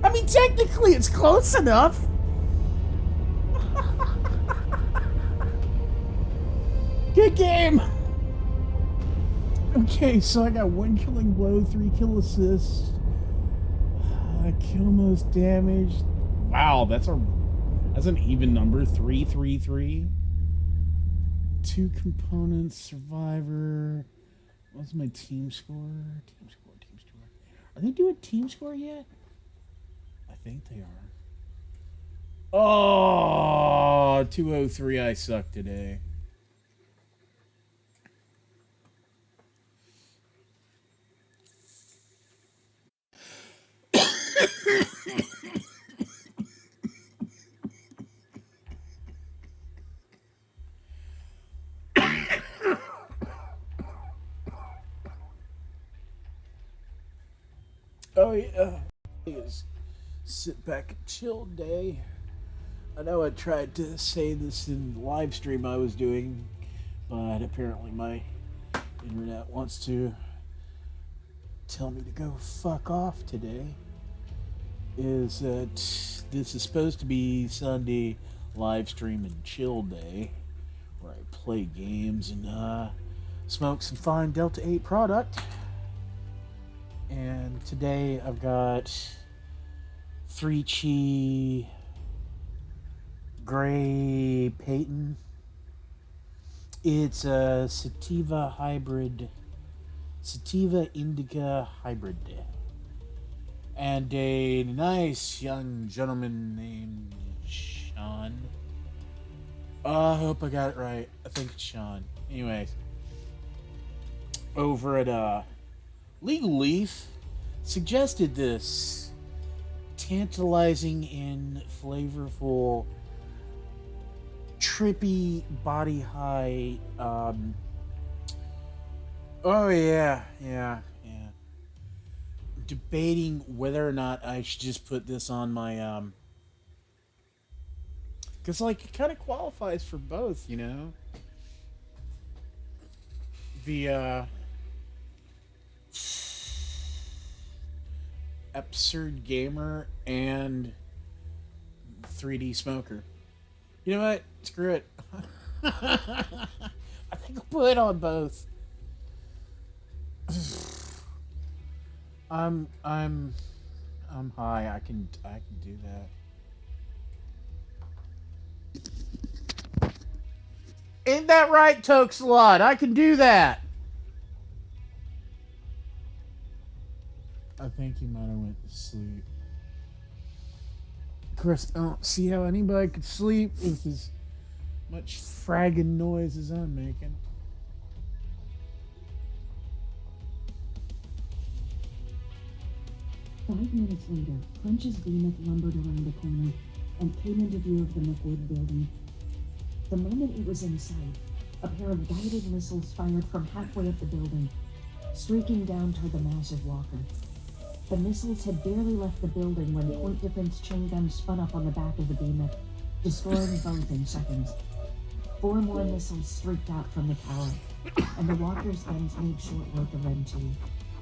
I mean, technically it's close enough. Good game. Okay, so I got 1 killing blow, 3 kill assist, kill most damage. Wow, that's an even number. 333. 2 components, survivor. What's my team score? Team score. Are they doing team score yet? I think they are. Oh, 203. I suck today. Oh yeah, it's sit back and chill day. I know I tried to say this in the live stream I was doing, but apparently my internet wants to tell me to go fuck off today. Is that this is supposed to be Sunday live stream and chill day, where I play games and smoke some fine Delta 8 product. And today I've got 3 Gray Peyton. It's a sativa indica hybrid. And a nice young gentleman named Sean. I hope I got it right. I think it's Sean. Anyways, over at Legal Leaf suggested this tantalizing and flavorful, trippy, body high. Oh yeah. Debating whether or not I should just put this on my because like it kind of qualifies for both, you know. The absurd gamer and 3D smoker. You know what? Screw it. I think I'll put it on both. I'm high. I can do that. Ain't that right, Tokeslot? I can do that. I think he might have went to sleep. Of course, I don't see how anybody could sleep with as much fragging noise as I'm making. 5 minutes later, Crunch's behemoth lumbered around a corner and came into view of the MechWarrior building. The moment it was in sight, a pair of guided missiles fired from halfway up the building, streaking down toward the massive walker. The missiles had barely left the building when point defense chain guns spun up on the back of the behemoth, destroying both in seconds. 4 more missiles streaked out from the tower, and the walker's guns made short work of them too,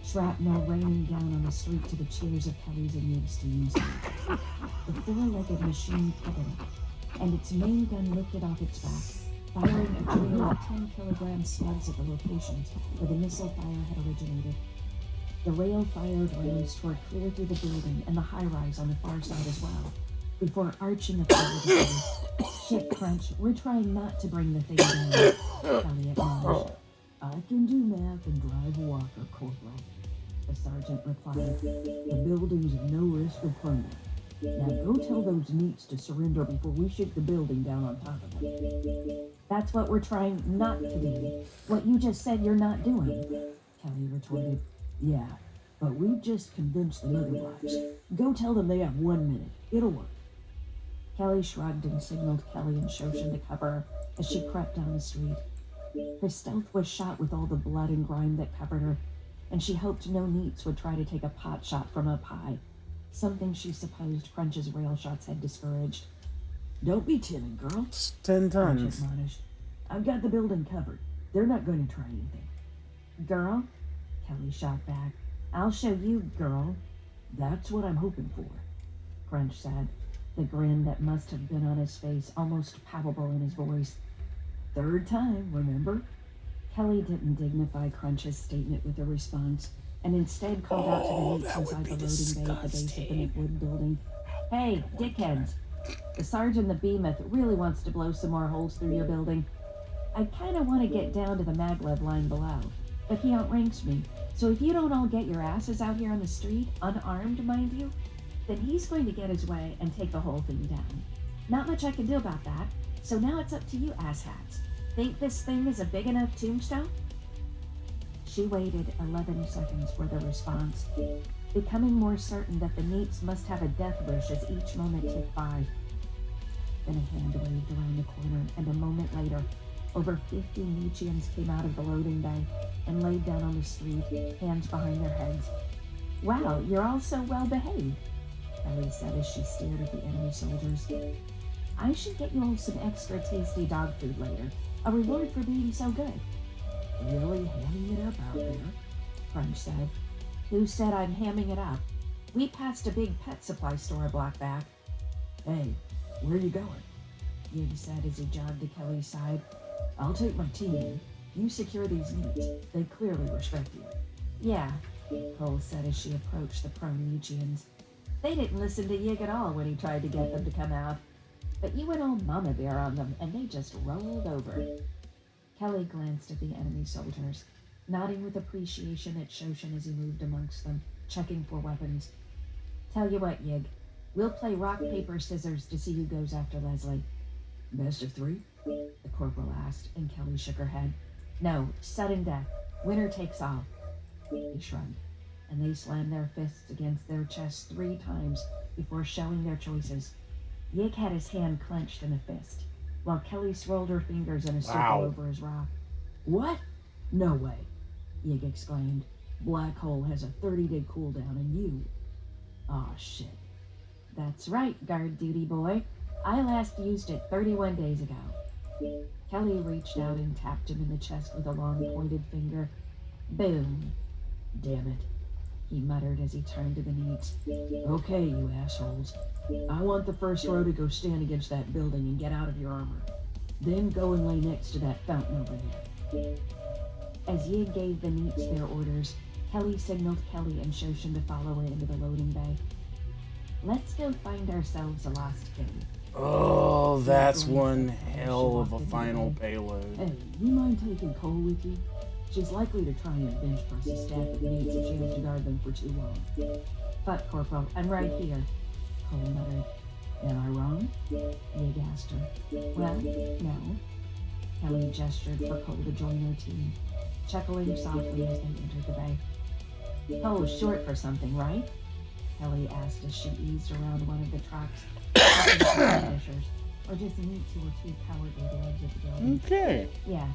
shrapnel raining down on the street to the cheers of Kelly's and Yig's teams. The 4-legged machine pivoted, and its main gun lifted off its back, firing a trio of 10-kilogram slugs at the locations where the missile fire had originated. The rail-fired rains tore clear through the building and the high-rise on the far side as well, before arching up over the city. Shit, Crunch, we're trying not to bring the thing down, Kelly acknowledged. I can do math and drive a walker, Corporal, the sergeant replied. The building's at no risk of crumbling. Now go tell those neats to surrender before we shake the building down on top of them. That's what we're trying not to do. What you just said you're not doing, Kelly retorted. Yeah, but we've just convinced them otherwise. Go tell them they have 1 minute. It'll work. Kelly shrugged and signaled Kelly and Shoshin to cover her as she crept down the street. Her stealth was shot with all the blood and grime that covered her, and she hoped no neats would try to take a pot shot from up high, something she supposed Crunch's rail shots had discouraged. Don't be timid, girl, It's 10 Crunch tons. admonished. I've got the building covered. They're not going to try anything. Girl, Kelly shot back. I'll show you, girl. That's what I'm hoping for, Crunch said, the grin that must have been on his face almost palpable in his voice. 3rd time, remember? Kelly didn't dignify Crunch's statement with a response, and instead called out to the neats inside the loading bay at the base of the MechWarrior building. Hey, dickheads! The sergeant the behemoth really wants to blow some more holes through your building. I kinda want to get down to the maglev line below, but he outranks me, so if you don't all get your asses out here on the street, unarmed, mind you, then he's going to get his way and take the whole thing down. Not much I can do about that, so now it's up to you asshats. Think this thing is a big enough tombstone? She waited 11 seconds for the response, becoming more certain that the neats must have a death wish as each moment ticked by. Then a hand waved around the corner, and a moment later, over 50 Nietzscheans came out of the loading bay and laid down on the street, hands behind their heads. Wow, you're all so well behaved, Ellie said as she stared at the enemy soldiers. I should get you all some extra tasty dog food later, a reward for being so good. Really hamming it up out there, Crunch said. Who said I'm hamming it up? We passed a big pet supply store a block back. Hey, where are you going? Yig said as he jogged to Kelly's side. I'll take my team in. You secure these needs. They clearly respect you. Yeah, Cole said as she approached the prone Nietzscheans. They didn't listen to Yig at all when he tried to get them to come out. But you went all mama bear on them, and they just rolled over. Kelly glanced at the enemy soldiers, nodding with appreciation at Shoshin as he moved amongst them, checking for weapons. Tell you what, Yig, we'll play rock, paper, scissors to see who goes after Leslie. Best of 3? The corporal asked, and Kelly shook her head. No, sudden death. Winner takes all. He shrugged, and they slammed their fists against their chests 3 times before showing their choices. Yig had his hand clenched in a fist, while Kelly swirled her fingers in a circle over his rock. What? No way, Yig exclaimed. Black Hole has a 30-day cooldown, and you... Aw, shit. That's right, guard duty boy. I last used it 31 days ago. Kelly reached out and tapped him in the chest with a long pointed finger. Boom. Damn it, he muttered as he turned to the neats. Okay, you assholes. I want the first row to go stand against that building and get out of your armor. Then go and lay next to that fountain over there. As Yig gave the neats their orders, Kelly signaled Kelly and Shoshin to follow her into the loading bay. Let's go find ourselves a lost kitty. Oh, that's one hell of a final payload. Hey, you mind taking Cole with you? She's likely to try and bench press a staff of needs if she has to guard them for too long. Fuck, Corporal, I'm right here, Cole muttered. Am I wrong? Yig asked her. Well, no. Kelly gestured for Cole to join their team, chuckling softly as they entered the bay. Cole's short for something, right? Kelly asked as she eased around one of the tracks. Fishers, or just needs who were too cowardly to exit the building. Okay. Yeah,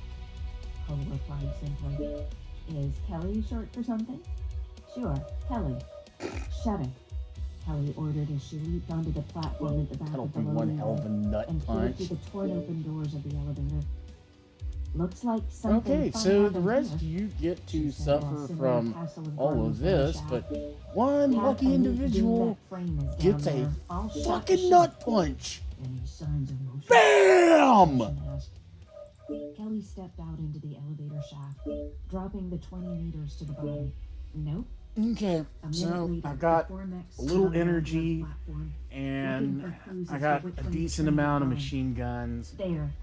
Cole replied simply. Is Kelly short for something? Sure, Kelly. Shut it, Kelly ordered as she leaped onto the platform at the back That'll of the be one loading hell of a nut and peered punch. through the torn open doors of the elevator. Looks like something Okay, fun so the happened rest of here, you get she to said, while suffer simmering from a castle of all garlic of from the this, shaft. but one Half lucky a neat individual dingbat frame is down gets a there, all shot to fucking shit. nut punch. Any signs of motion? BAM! She asked. Kelly stepped out into the elevator shaft, dropping the 20 meters to the bottom. Nope. Okay, A minute so later, I've got the four mechs a little stood on the energy, platform, and looking for clues I as got to which a way the decent train amount of had gone. machine guns. There,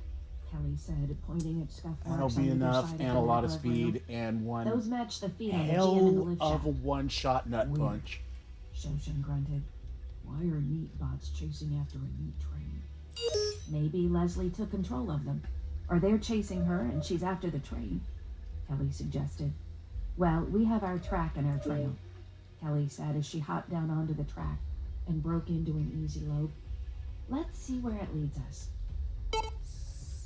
Kelly said, pointing at scuff That'll marks be on either enough, side and of a the lot of maglev rail. speed, and one Those match the feet on the GM in the hell lift of a shaft. one-shot nut Weird. punch. Shoshin grunted. Why are neat bots chasing after a neat train? Maybe Leslie took control of them. Or they're chasing her and she's after the train, Kelly suggested. Well, we have our track and our trail, Kelly said as she hopped down onto the track and broke into an easy lope. Let's see where it leads us.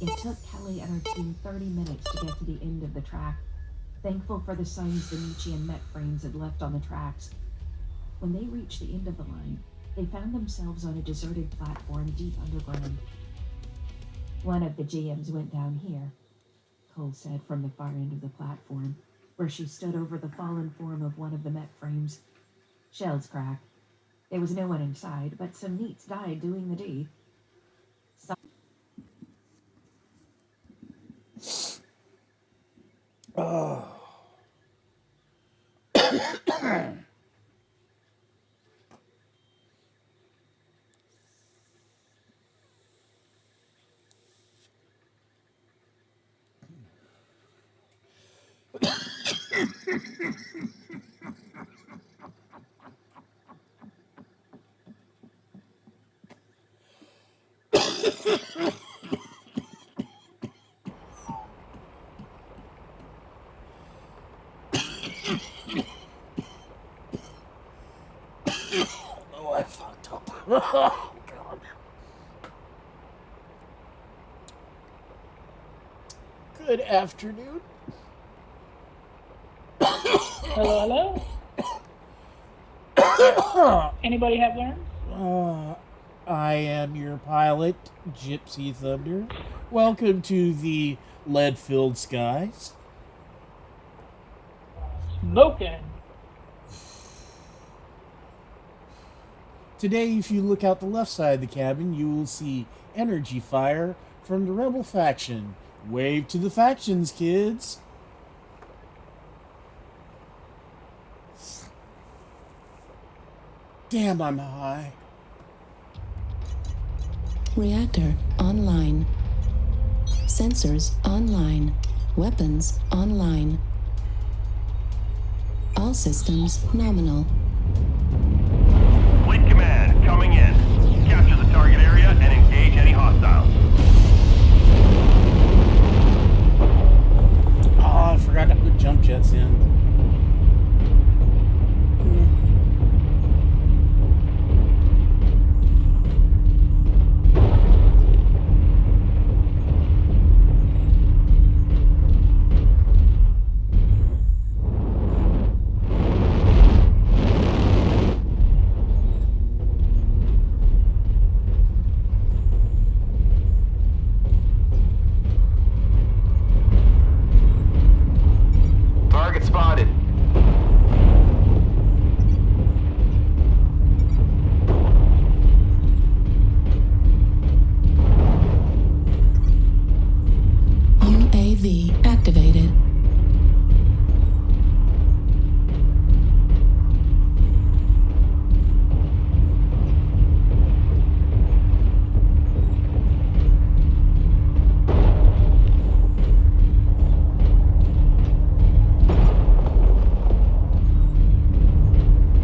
It took Kelly and her team 30 minutes to get to the end of the track, thankful for the signs the Nietzschean mech frames had left on the tracks. When they reached the end of the line, they found themselves on a deserted platform deep underground. One of the GMs went down here, Cole said from the far end of the platform, where she stood over the fallen form of one of the mech frames. Shells cracked. There was no one inside, but some neats died doing the deed. Oh, I fucked up. Oh, God. Good afternoon. Hello, hello? Anybody have learned? I am your pilot, Gypsy Thunder. Welcome to the lead-filled skies. Smoking. Today, if you look out the left side of the cabin, you will see energy fire from the rebel faction. Wave to the factions, kids. Damn, I'm high. Reactor online. Sensors online. Weapons online. All systems nominal. Fleet command, coming in. Capture the target area and engage any hostiles. Oh, I forgot to put jump jets in. Target spotted. UAV activated.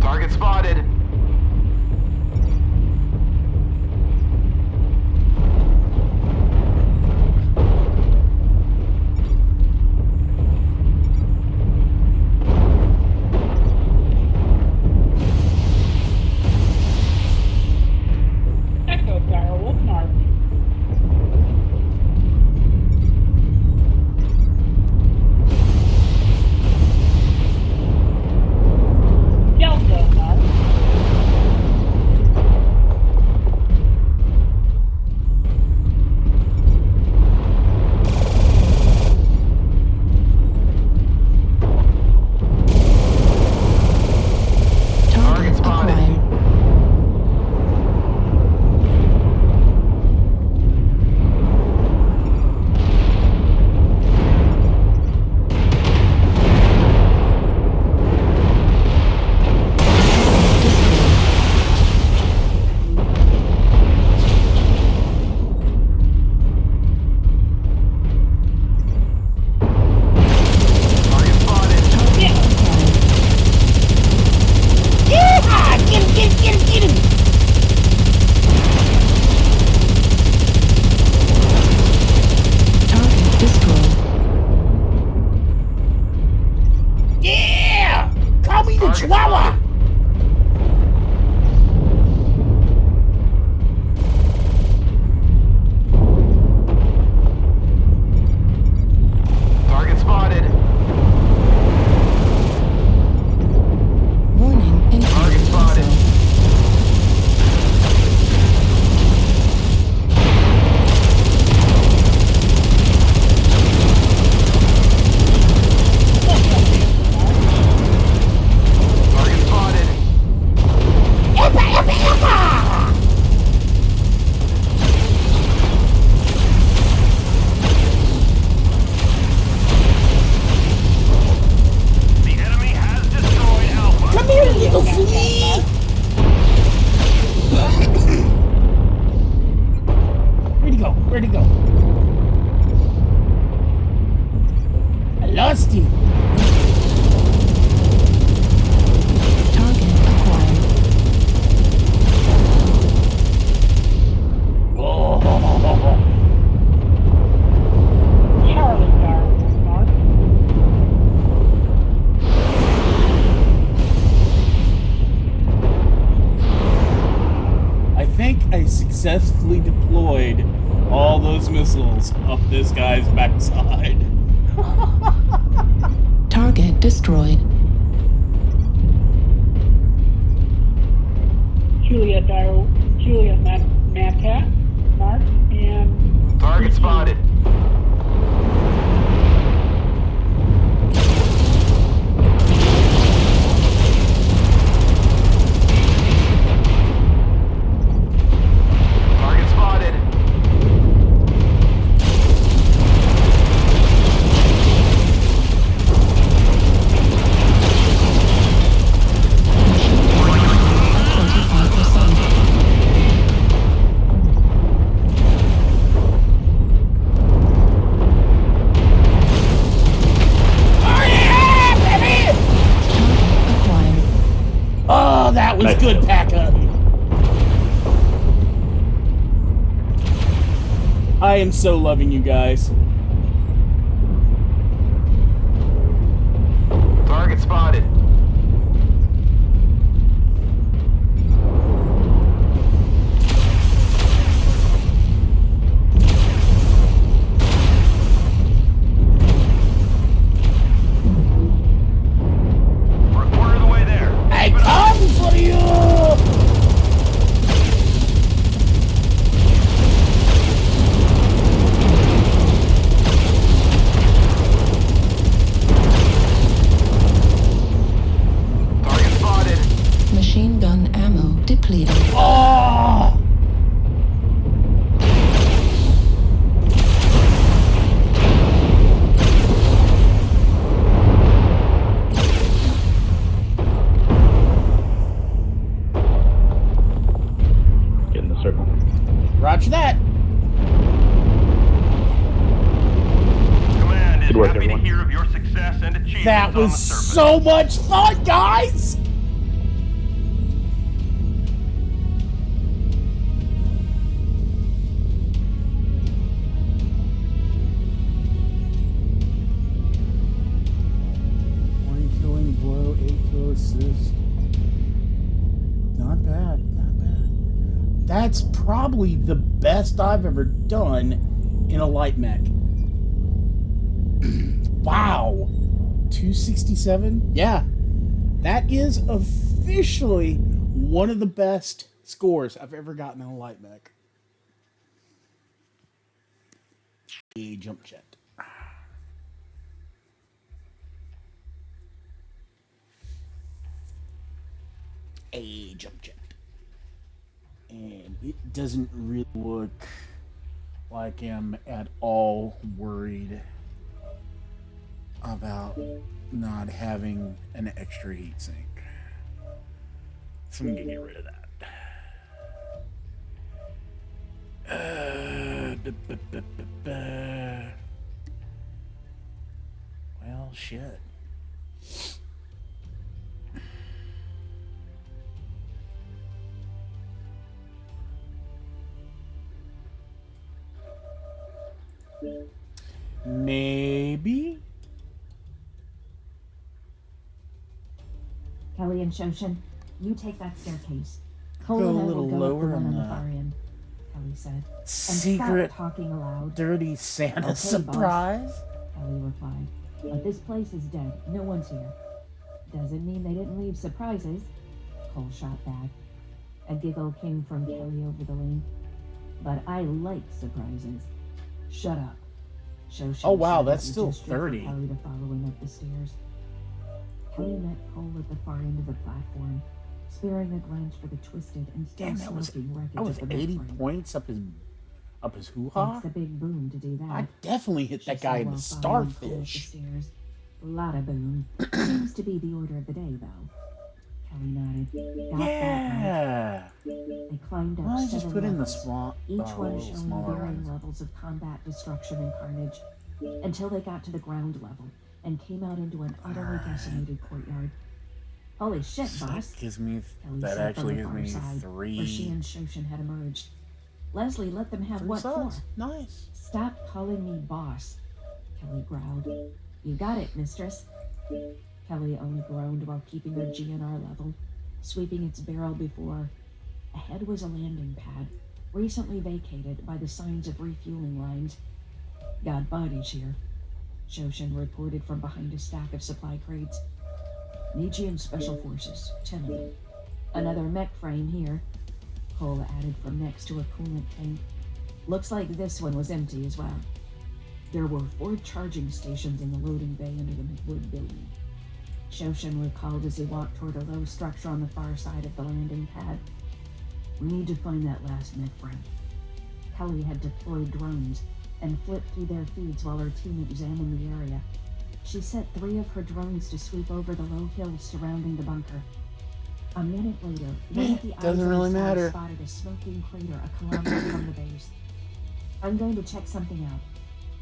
Target spotted. he go? Where'd he go? I lost him. Target acquired. Oh. Charlie Darwin, Mark. I think I successfully deployed all those missiles up this guy's backside. Target destroyed. Juliet Darrow, Juliet Madcat, Mark, and Target spotted. Target spotted. Machine gun 25%. Target acquired. Oh, that was Nice. good, Packa. I am so loving you guys. Target spotted. We're a quarter of the way there. I come for you. Target spotted. Machine gun ammo depleted. Oh. Get in the circle. Roger that. Command is Good work, happy everyone. to hear of your success and achievements That on was the surface. so much fun, guys. One killing blow, 8 kill assist. Not bad, not bad. That's probably the best I've ever done in a light mech. Wow. 267? Yeah. That is officially one of the best scores I've ever gotten in a light mech. A jump jet. A jump jet. And it doesn't really look like I'm at all worried about not having an extra heatsink. So I'm gonna get rid of that. Well, shit. Maybe. Kelly and Shoshin, you take that staircase. Go Cole a and I will little go up lower the one on on the the far end, Kelly said. And secret stop talking aloud. dirty Santa Okay, surprise. Kelly replied. But this place is dead. No one's here. Doesn't mean they didn't leave surprises. Cole shot back. A giggle came from Kelly over the lane. But I like surprises. Shut up. Shoshin Oh, wow, said that's with a still gesture for 30. Kelly to follow him up the stairs. Kelly met Cole at the far end of the platform, sparing a glance for the twisted and still Damn, that was smoking wreckage that was of the 80 mainframe. points up his hoo-ha. Takes a big boom to do that. I definitely hit She that guy said in the while following Cole up the starfish. stairs. Lotta boom. Seems to be the order of the day, though. Kelly nodded. Got that Yeah. right. They climbed up Well, I just 7 put in the levels, small, each one little showing smaller varying ones. levels of combat, destruction, and carnage, until they got to the ground level and came out into an utterly decimated courtyard. Holy shit, So boss! that gives me. Kelly That said actually from gives the me far side, where she 3. and Shoshin had emerged. Leslie let them have 3 what slots. for? Nice. Stop calling me boss, Kelly growled. You got it, mistress. Kelly only groaned while keeping her GNR level, sweeping its barrel before. Ahead was a landing pad, recently vacated by the signs of refueling lines. Got bodies here, Shoshin reported from behind a stack of supply crates. Nietzschean Special Forces, 10 of them. Another mech frame here, Cole added from next to a coolant tank. Looks like this one was empty as well. There were 4 charging stations in the loading bay under the McWood building, Shoshin recalled as he walked toward a low structure on the far side of the landing pad. We need to find that last mech frame. Kelly had deployed drones and flipped through their feeds while her team examined the area. She set 3 of her drones to sweep over the low hills surrounding the bunker. A minute later, one of the Doesn't really matter. spotted a smoking crater a kilometer from the base. I'm going to check something out,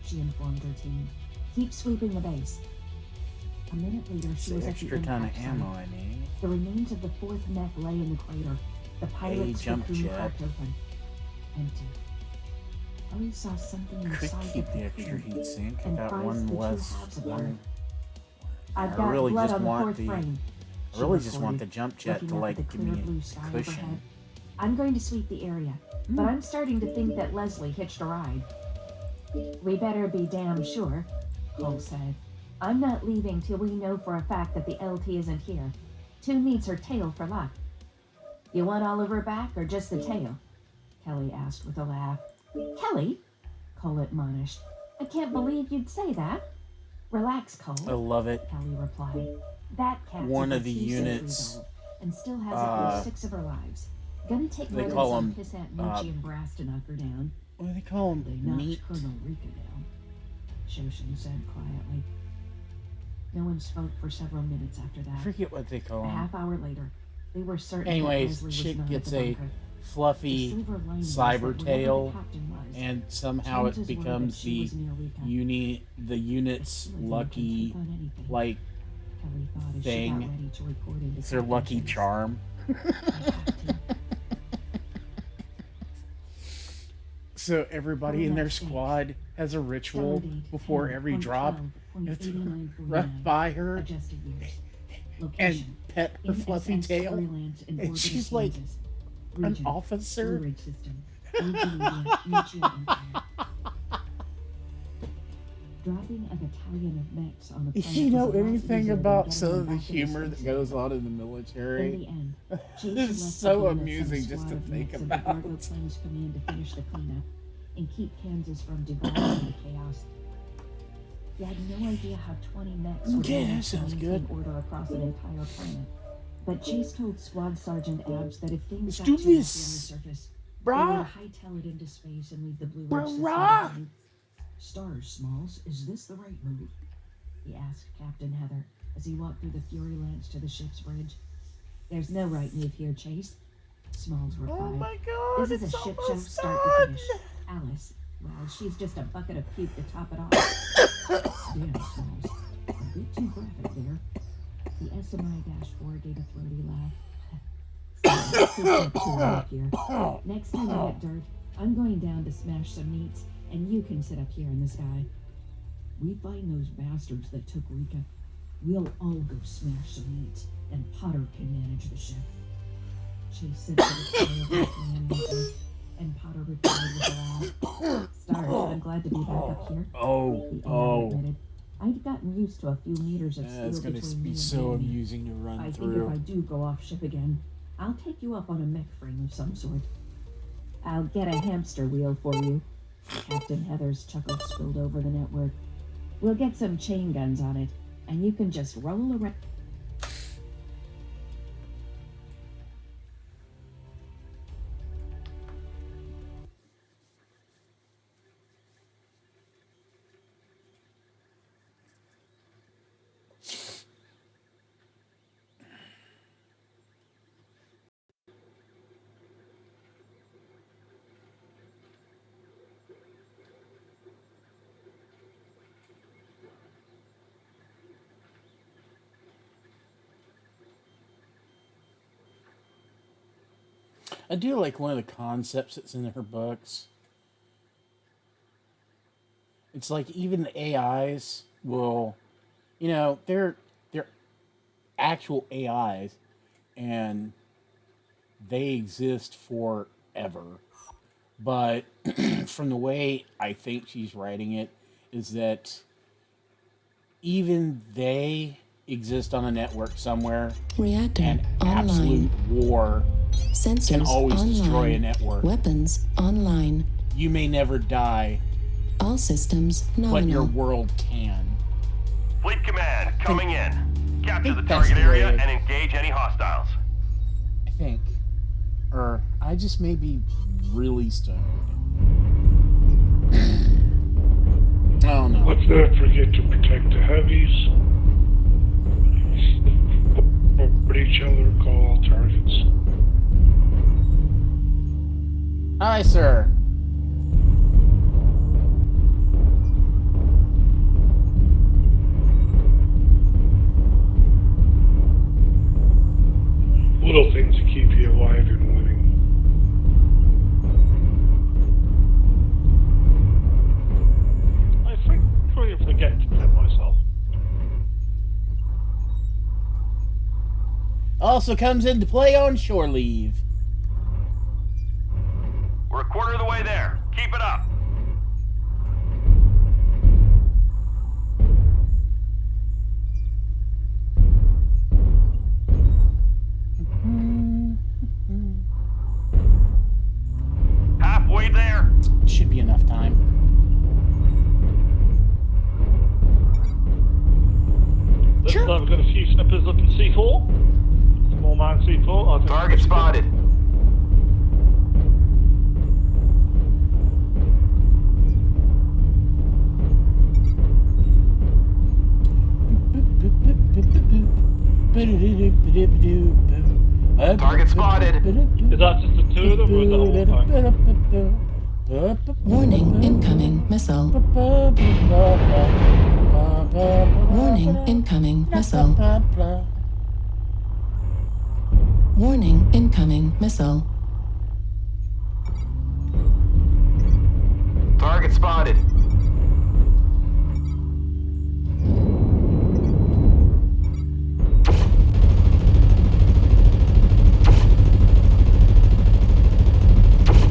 she informed her team. Keep sweeping the base. A minute later, she was at the Extra ton of impact ammo, site. I mean. The remains of the 4th mech lay in the crater. The pilot's jump cocoon jet. cracked open. Empty. Kelly saw something Could inside keep the the extra cocoon heat sink. I and got prized one the 2 less. halves of her. One. I've I got really blood just on the want 4th the. frame. I she really just want reported, the jump jet looking to up at like the give clear me blue a sky cushion. overhead. I'm going to sweep the area, but I'm starting to think that Leslie hitched a ride. We better be damn sure, Cole said. I'm not leaving till we know for a fact that the LT isn't here. 2 needs her tail for luck. You want all of her back or just the tail? Kelly asked with a laugh. Kelly? Cole admonished. I can't believe you'd say that. Relax, Cole. I love it. Kelly replied. That cat's One over of the 2 centuries units, old and still has at least 6 of her lives. Gonna take they more than call some them, pissant Nietzsche and Brass to knock her down. What do they call They them? knocked Meat. Colonel Rika down, Shoshin said quietly. No one spoke for several minutes after I that. forget what they call A them. half hour later, they were certain that Anyways, Leslie was chick not gets at the a bunker. The fluffy silver line was cyber that wherever the tail, captain was, and somehow it chances were that becomes she the was near Rika. unit's If Leslie lucky, could take on anything, like, Kelly thought as she thing. got ready to report into it's their Captain lucky Chase. charm. I have to. So everybody in their squad has a ritual Stardate before 10, every drop. It's 0.8949. run by her Adjusted years. and Location. pet her fluffy NSS tail. Storylands in And Orbit, she's like Kansas. an Region. Blue officer. Ridge System. India, Nietzschean Empire. Dropping a battalion of mechs on the planet You know was a lot anything easier than about getting some them of the back into humor that space. goes on in the In military? the end, Chase It's left so the units and a amusing just squad to of think mechs of about. the Gargo Plains Command to finish the cleanup and keep Kansas from devolving into chaos. He had no idea how 20 mechs would Okay, manage that to sounds maintain good. order across an entire planet. But Chase told Squad Sergeant Abs that if things Let's got do too messy on the this. surface, they Brah. would hightail it into space and leave the Blue Ridge system Brah. behind. Stars, Smalls, is this the right move? He asked Captain Heather as he walked through the Fury Lance to the ship's bridge. There's no right move here, Chase, Smalls replied. Oh my god, This is it's a ship show almost start to done. finish. Alice, well, she's just a bucket of puke to top it off. Damn, Smalls. A bit too graphic there. The SMI-4 gave a throaty laugh. Here. Next time I get dirt, I'm going down to smash some meats, and you can sit up here in the sky. We find those bastards that took Rika. We'll all go smash some meats, and Potter can manage the ship. Chase said to the tail of the command maker, and Potter replied with a laugh. Stars, I'm glad to be back up here. Oh, The oh. AI admitted. I'd gotten used to a few meters of Yeah, steel it's gonna between me be and so the enemy. amusing to run I think through. if I do go off ship again, I'll take you up on a mech frame of some sort. I'll get a hamster wheel for you. Captain Heather's chuckle spilled over the network. We'll get some chain guns on it, and you can just roll around. I do like one of the concepts that's in her books. It's like even the AIs will, they're actual AIs, and they exist forever. But from the way I think she's writing it, is that even they exist on a network somewhere, Reactor and online. absolute war Sensors can always online. destroy a network. Weapons online. You may never die, All systems but your nominal. world can. Fleet command, coming in. Capture the that's target the area way- and engage any hostiles. I think. Or I just may be really stoned. Oh no. Let's not forget to protect the heavies. Support each other, call all targets. Hi, sir. Little things to keep you alive and winning. I frequently forget to prep myself. Also comes into play on shore leave. We're a quarter of the way there. Keep it up. Halfway there. Should be enough time. This Sure. time we've got a few snippers looking C4. Small man C4. I think Target spotted. Target spotted. Is that just the two of them or is that all time? Warning, incoming missile. Warning, incoming missile. Warning, incoming missile. Target spotted.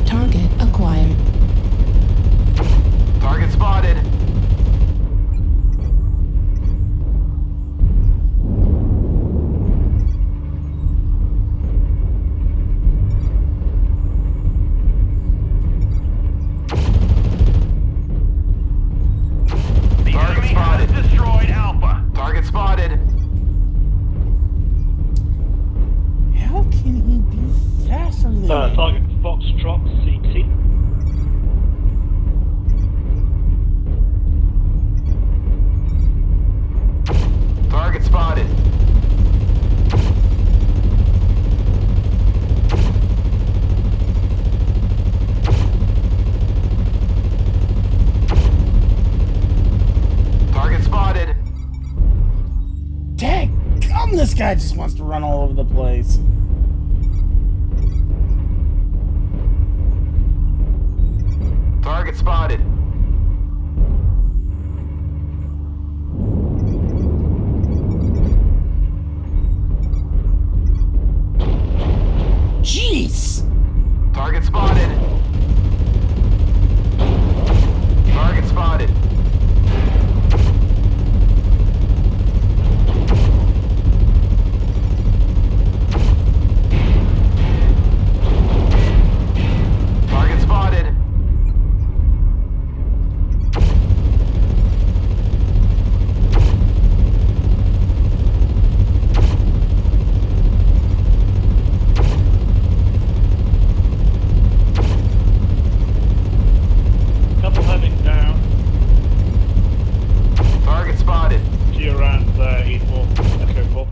Target acquired. Target spotted. The enemy has destroyed Alpha. Target spotted. How can he be faster than me? Target Foxtrot CT. Target spotted. Target spotted. Dang, this guy just wants to run all over the place. Target spotted. Jeez! Target spotted. Target spotted. Target spotted. Couple heading down Target spotted. to around E4. Echo 4.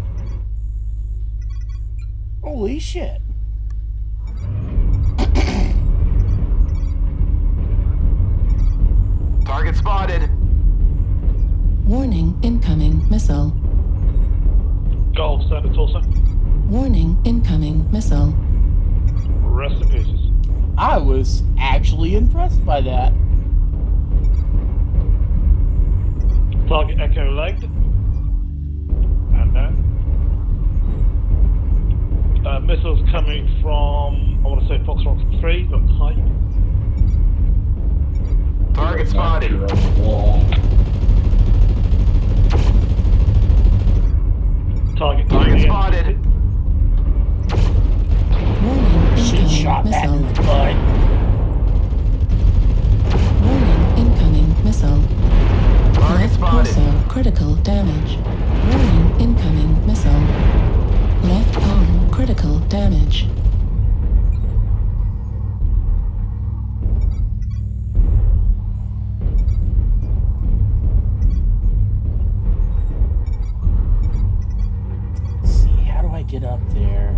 Holy shit. Target spotted. Warning, incoming missile. Golf Senator Tulsa. Warning, incoming missile. rest in pieces. I was actually impressed by that. Target Echo legged. And then. Missiles coming from, I want to say Foxtrot 3, but height. Target spotted. Target spotted. Warning, She incoming shot that in missile. the butt. Warning, incoming missile. Target Left spotted. torso, critical damage. Warning, incoming missile. Left arm, critical damage. Let's see, how do I get up there?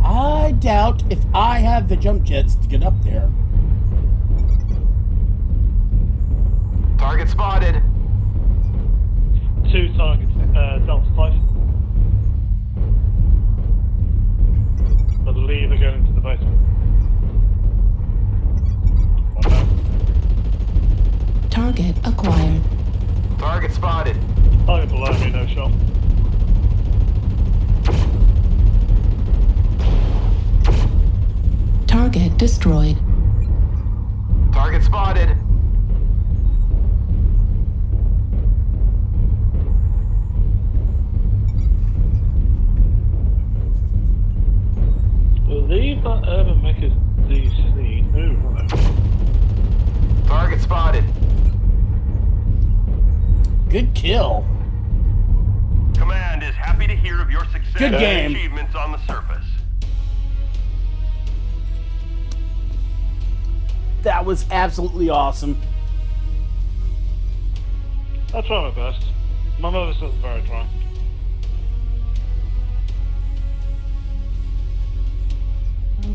I doubt if I have the jump jets to get up there. Target spotted. 2 targets, Delta 5. I believe they're going into the basement. One down. Target acquired. Target spotted. Target below me, no shot. Target destroyed. Target spotted. Believe that urban mech is DC. Oh, right. Target spotted. Good kill. Command is happy to hear of your success Good game. and achievements on the surface. That was absolutely awesome. I'll try my best. My mother says very try.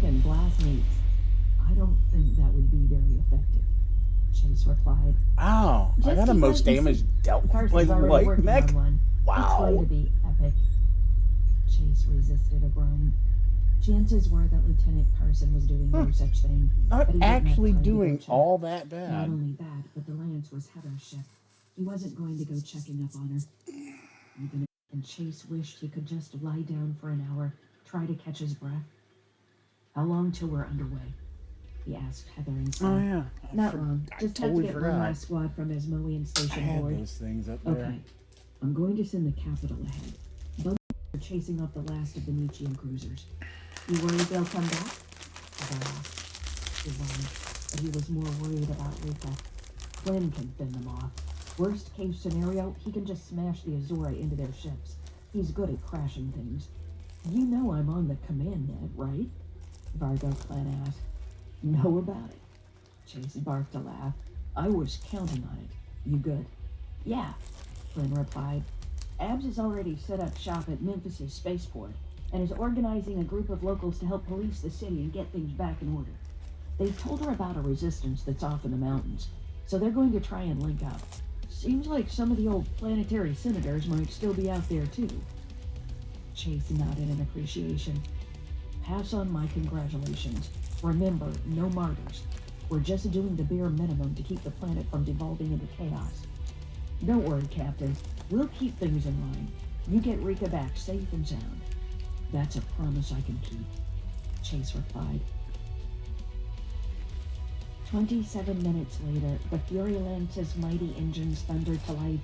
And blast needs. I don't think that would be very effective. Chase replied. Oh, I Just got a keep most waiting and damage see. dealt Carson's like already light working mech. on one. It's going Wow. to be epic. Chase resisted a groan. Chances were that Lieutenant Carson was doing no such thing. Not but he didn't have actually time to go doing check. all that Not bad. only that, but the Lance was Heather's ship. He wasn't going to go checking up on her. Even if and Chase wished he could just lie down for an hour, try to catch his breath. How long till we're underway? He asked Heather inside. Oh yeah. Not long. I Just totally have to get forgot. one last squad from Asmoean I Station had board. those things up there. Okay. I'm going to send the capital ahead. Both are chasing off the last of the Nietzschean cruisers. You worried they'll come back? Heather asked. He worried, but he was more worried about Rika. Flynn can fend them off. Worst case scenario, he can just smash the Azora into their ships. He's good at crashing things. You know I'm on the command net, right? Vargo Clan asked. Know about it? Chase barked a laugh. I was counting on it. You good? Yeah, Flynn replied. Abs has already set up shop at Memphis' spaceport and is organizing a group of locals to help police the city and get things back in order. They've told her about a resistance that's off in the mountains, so they're going to try and link up. Seems like some of the old planetary senators might still be out there too. Chase nodded in appreciation. Pass on my congratulations. Remember, no martyrs. We're just doing the bare minimum to keep the planet from devolving into chaos. Don't worry, Captain. We'll keep things in line. You get Rika back safe and sound. That's a promise I can keep, Chase replied. 27 minutes later, the Fury Lance's mighty engines thundered to life,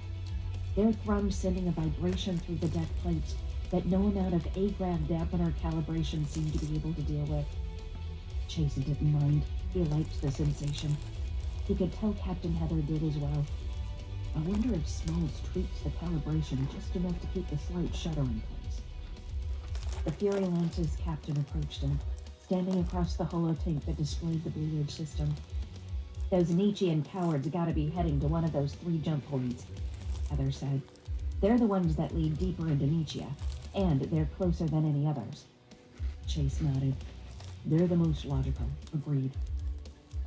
their thrums sending a vibration through the deck plates that no amount of A-grad dampener calibration seemed to be able to deal with. Chase didn't mind. He liked the sensation. He could tell Captain Heather did as well. I wonder if Smalls tweaks the calibration just enough to keep the slight shudder in place. The Fury Lance's captain approached him, standing across the holotape that displayed the Blue Ridge system. Those Nietzschean cowards gotta be heading to one of those 3 jump points, Heather said. They're the ones that lead deeper into Nietzsche, and they're closer than any others. Chase nodded. They're the most logical, agreed.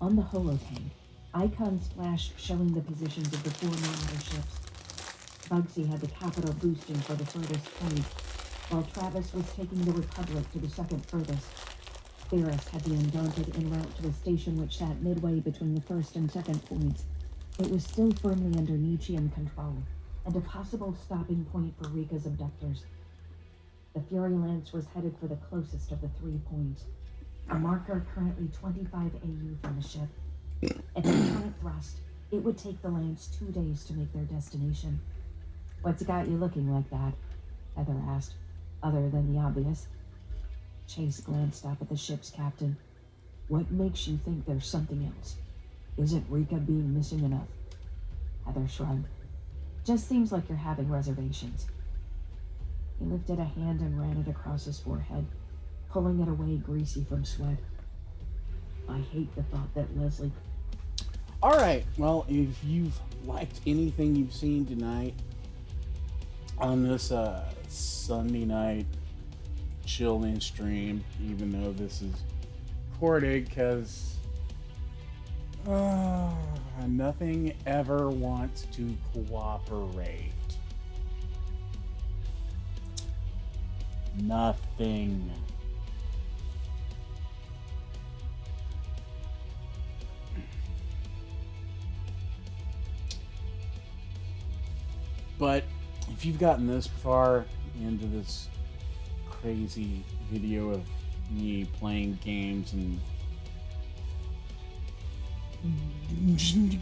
On the holotank, icons flashed showing the positions of the 4 Marauder ships. Bugsy had the Capital boosting for the furthest point, while Travis was taking the Republic to the second furthest. Ferris had the Undaunted en route to a station which sat midway between the first and second points. It was still firmly under Nietzschean control, and a possible stopping point for Rika's abductors. The Fury Lance was headed for the closest of the 3 points, a marker currently 25 AU from the ship. At the current thrust, it would take the Lance 2 days to make their destination. What's got you looking like that? Heather asked, other than the obvious. Chase glanced up at the ship's captain. What makes you think there's something else? Isn't Rika being missing enough? Heather shrugged. Just seems like you're having reservations. He lifted a hand and ran it across his forehead, pulling it away greasy from sweat. I hate the thought that Leslie... Alright, well, if you've liked anything you've seen tonight on this Sunday night chill-in stream, even though this is recorded, because nothing ever wants to cooperate. Nothing. But if you've gotten this far into this crazy video of me playing games and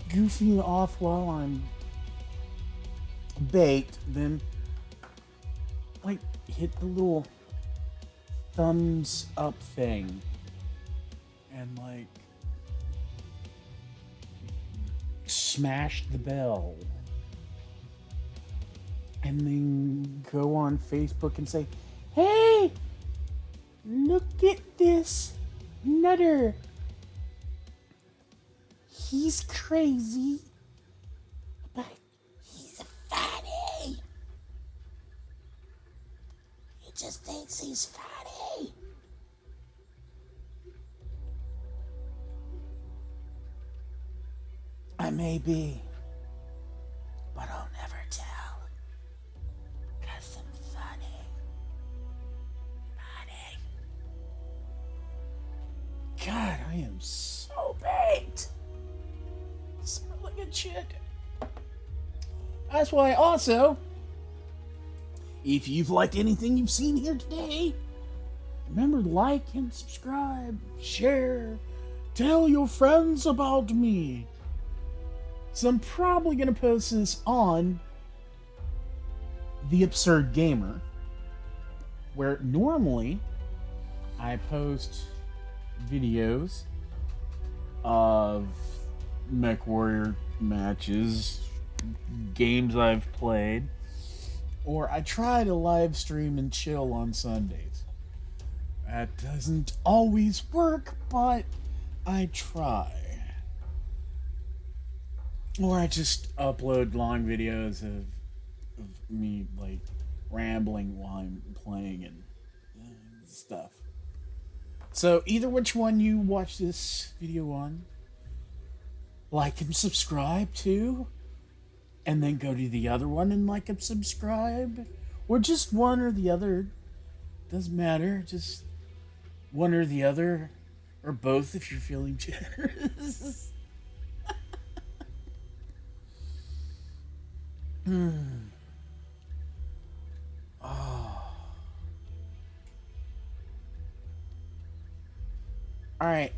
goofing off while I'm baked, then like hit the little thumbs up thing and like smash the bell. And then go on Facebook and say, hey, look at this nutter. He's crazy, but he's funny. He just thinks he's funny. I may be, but I'll never tell. God, I am so baked. Sound like a chick. That's why also, if you've liked anything you've seen here today, remember to like and subscribe, share, tell your friends about me. So I'm probably going to post this on The Absurd Gamer, where normally I post videos of MechWarrior matches, games I've played, or I try to live stream and chill on Sundays. That doesn't always work, but I try. Or I just upload long videos of me like rambling while I'm playing and stuff. So either which one you watch this video on, like and subscribe to, and then go to the other one and like and subscribe, or just one or the other. Doesn't matter, just one or the other, or both if you're feeling generous. Oh. Alright,